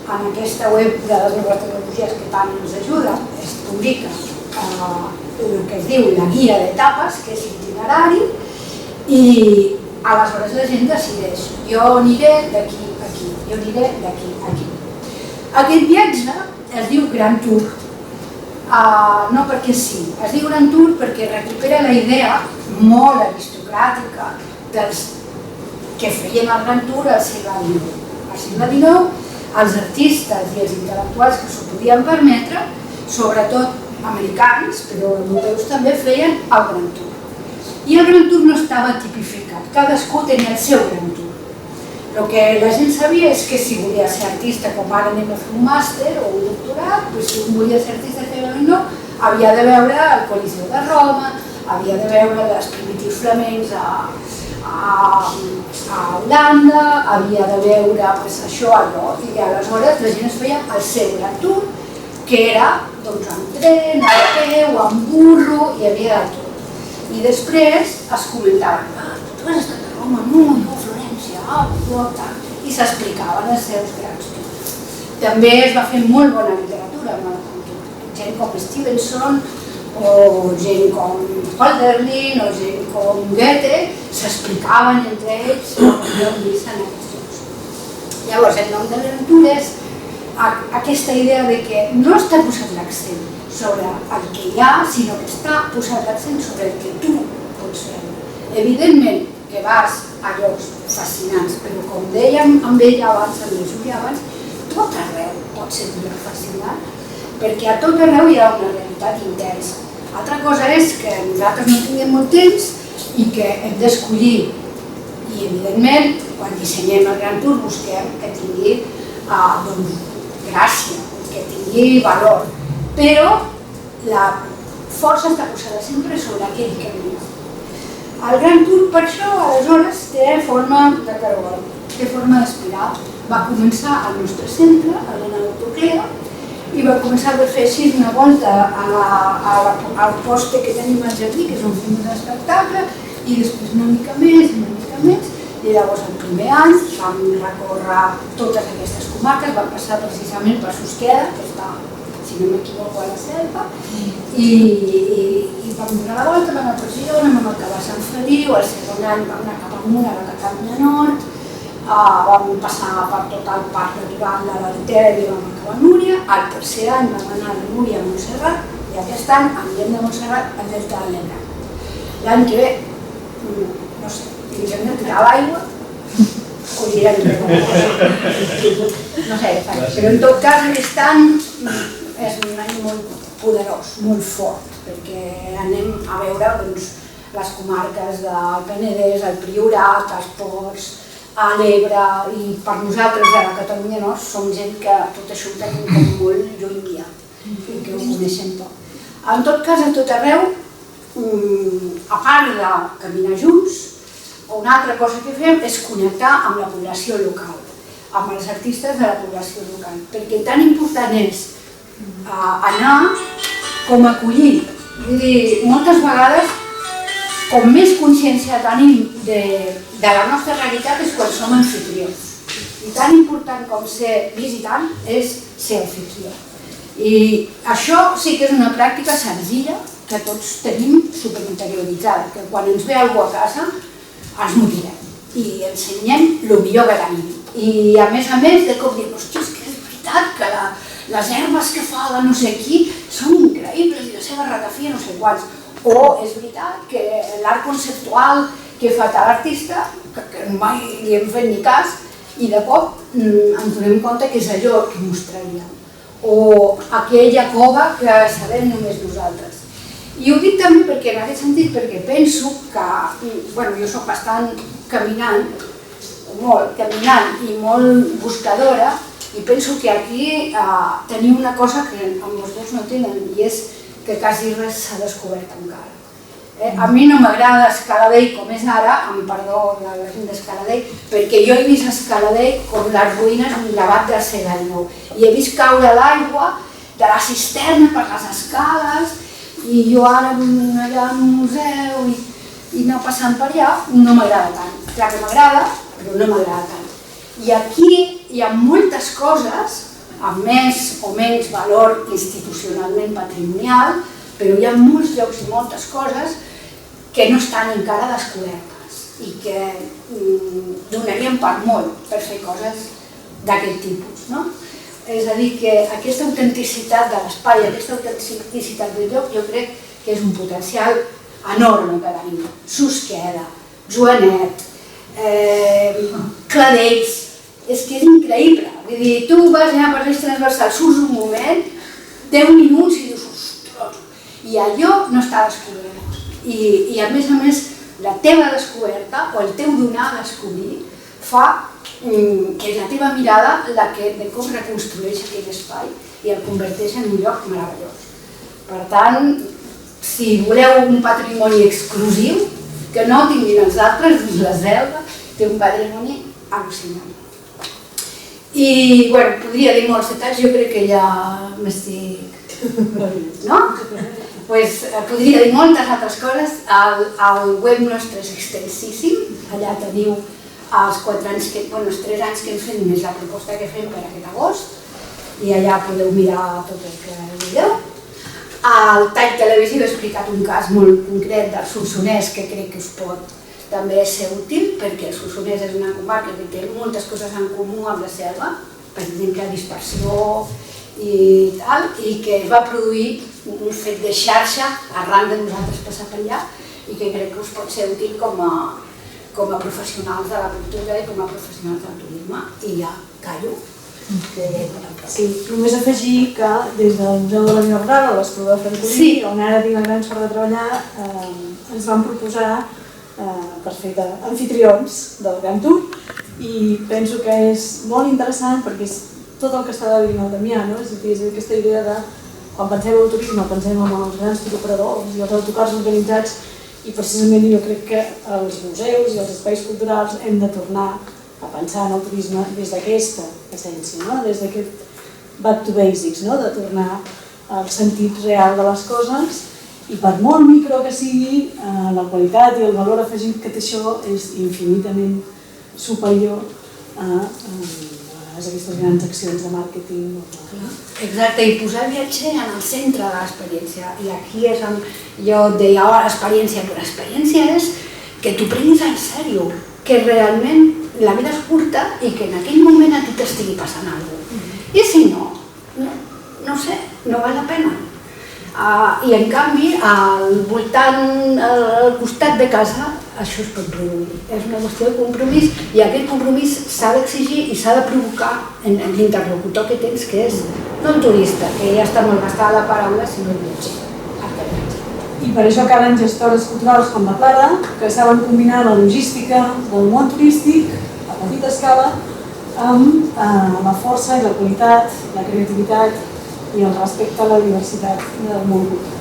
Speaker 6: En aquesta web de les noves tecnologies que tant ens ajuda, es publica el que es diu la guia d'etapes, que és l'itinerari, i aleshores la gent decideix, jo aniré d'aquí a aquí, jo aniré d'aquí a aquí. Aquest viatge es diu Grand Tour, no perquè sí, es diu Grand Tour perquè recupera la idea molt aristocràtica dels que feien el Grand Tour al segle XIX. Al segle XIX, els artistes i els intel·lectuals que s'ho podien permetre, sobretot americans, però europeus també, feien el Grand Tour. I el Grand Tour no estava tipificat, cadascú tenia el seu Grand Tour. El que la gent sabia és que si volia ser artista, com ara anem a fer un màster o un doctorat, si volia ser artista de segle XIX, havia de veure el Coliseu de Roma, havia de veure els primitius flamencs a Holanda, havia de veure això, allò, i aleshores la gent es feia el seu Grand Tour, que era en tren, a peu, en burro, hi havia de tot. I després es comentava, tu has estat a Roma? No, jo a Florència, i s'explicaven els seus grans tours. També es va fer molt bona literatura amb el Grand Tour. Gent com Stevenson, o gent com Hölderlin, o gent com Goethe, s'explicaven entre ells el que han vist en aquests tours. Llavors, el nom de Grand Tour és aquesta idea de que no està posat l'accent sobre el que hi ha, sinó que està posat l'accent sobre el que tu pots fer. Evidentment que vas a llocs fascinants, però com dèiem amb ella abans, amb la Júlia abans, tot arreu pot ser un lloc fascinant, perquè a tot arreu hi ha una realitat intensa. Altra cosa és que nosaltres no tinguem molt temps i que hem d'escollir. I evidentment, quan dissenyem el Grand Tour, busquem que tingui gràcia, que tingui valor, però la força està posada sempre sobre aquell camí. El Grand Tour, per això, aleshores, té forma de cargol, té forma d'espiral. Va començar al nostre centre, a la nau Toclea, i va començar a fer així una volta al poste que tenim al jardí, que és un film d'espectacle, i després una mica més, i llavors el primer any vam recórrer totes aquestes comarques, vam passar precisament per Susqueda, que està, si no m'equivoco, a la Selva, i vam donar la volta, vam anar per Girona, vam acabar a Sant Feliu, el segon any vam anar cap amunt a la Catalunya Nord, vam passar per tot el parc natural de l'Altera i vam acabar a Núria, el tercer any vam anar de Núria a Montserrat, i aquest any anirem de Montserrat al Delta de l'Ebre. L'any que ve, no sé, ens hem de tirar a l'aigua o direm que no sé, però en tot cas aquest any és un any molt poderós, molt fort, perquè anem a veure les comarques del Penedès, el Priorat, els Ports, a l'Ebre, i per nosaltres de la Catalunya Nord som gent que tot això ho tenim com molt llunyà i que ho coneixem tot. En tot cas, a tot arreu, a part de caminar junts, una altra cosa que fem és connectar amb la població local, amb els artistes de la població local, perquè tan important és anar com acollir. Vull dir, moltes vegades, com més consciència tenim de la nostra realitat és quan som anfitrions. I tan important com ser visitant és ser anfitrió. I això sí que és una pràctica senzilla que tots tenim superinterioritzada, que quan ens ve algú a casa ens motivem i ensenyem el millor que tenim. I a més, de cop dir, hòstia, és que és veritat que les herbes que fa la no sé qui són increïbles i la seva ratafia no sé quants. O és veritat que l'art conceptual que fa tal artista, que mai li hem fet ni cas, i de cop ens donem compte que és allò que mostraria. O aquella cova que sabem només nosaltres. I ho dic també perquè, en aquest sentit, perquè penso que, jo soc bastant caminant i molt buscadora, i penso que aquí tenim una cosa que els dos no tenen, i és que quasi res s'ha descobert encara. A mi no m'agrada Escaladei com és ara, amb perdó la gent d'Escaladei, perquè jo he vist Escaladei com les ruïnes d'un gravat del segle XIX. I he vist caure l'aigua de la cisterna per les escales, i jo ara allà en un museu i anar passant per allà no m'agrada tant. Clar que m'agrada, però no m'agrada tant. I aquí hi ha moltes coses amb més o menys valor institucionalment patrimonial, però hi ha molts llocs i moltes coses que no estan encara descobertes i que donarien per molt per fer coses d'aquest tipus. És a dir, que aquesta autenticitat de l'espai, aquesta autenticitat del lloc, jo crec que és un potencial enorme que tenim. Susqueda, Joanet, Cladells, és que és increïble. Vull dir, tu vas allà per l'eix transversal, surts un moment, 10 minuts i dius, ostres, i allò no està descobert. I a més, la teva descoberta o el teu donar a descobrir fa que és la teva mirada la que de cop reconstrueix aquell espai i el converteix en un lloc meravellós. Per tant, si voleu un patrimoni exclusiu, que no tinguin els altres, doncs la Selva té un patrimoni al·lucinant. I, bueno, podria dir molts detalls, jo crec que ja m'estic... no? Podria dir moltes altres coses. El web nostre és extensíssim, allà teniu els 4 anys, els 3 anys que hem fet més la proposta que fem per aquest agost i allà podeu mirar tot el que vulgueu. Al tall televisiu he explicat un cas molt concret del Solsonès que crec que us pot també ser útil, perquè el Solsonès és una comarca que té moltes coses en comú amb la Selva, per exemple dispersió i tal, i que es va produir un fet de xarxa arran de nosaltres passar per allà i que crec que us pot ser útil com a professionals de la cultura i com a professionals del turisme. I ja callo.
Speaker 1: Sí, només afegir que des del Museu de la Vida Rural, a l'Espluga de Francolí, on ara tinc la gran sort de treballar, ens van proposar per fer d'amfitrions del Gran Tour i penso que és molt interessant perquè és tot el que estava dient el Damià, és a dir, aquesta idea de quan pensem en el turisme pensem en els grans turoperadors i els autocars organitzats i precisament jo crec que els museus i els espais culturals hem de tornar a pensar en el turisme des d'aquesta essència, des d'aquest back to basics, de tornar al sentit real de les coses i per molt micro que sigui, la qualitat i el valor afegit que té això és infinitament superior a aquestes grans accions de màrqueting.
Speaker 6: Exacte, i posar el viatger en el centre de l'experiència. I aquí és on jo deia, l'experiència, però l'experiència és que t'ho prenguis en sèrio, que realment la vida és curta i que en aquell moment a tu t'estigui passant alguna cosa. I si no, no sé, no val la pena. I en canvi, al voltant, al costat de casa, això es pot produir. És una qüestió de compromís i aquest compromís s'ha d'exigir i s'ha de provocar en l'interlocutor que tens, que és no el turista, que ja està molt gastada la paraula, sinó el viatger.
Speaker 1: I per això calen gestores culturals com la Clara, que saben combinar la logística del món turístic a petita escala amb la força i la qualitat, la creativitat i el respecte a la diversitat del món cultural.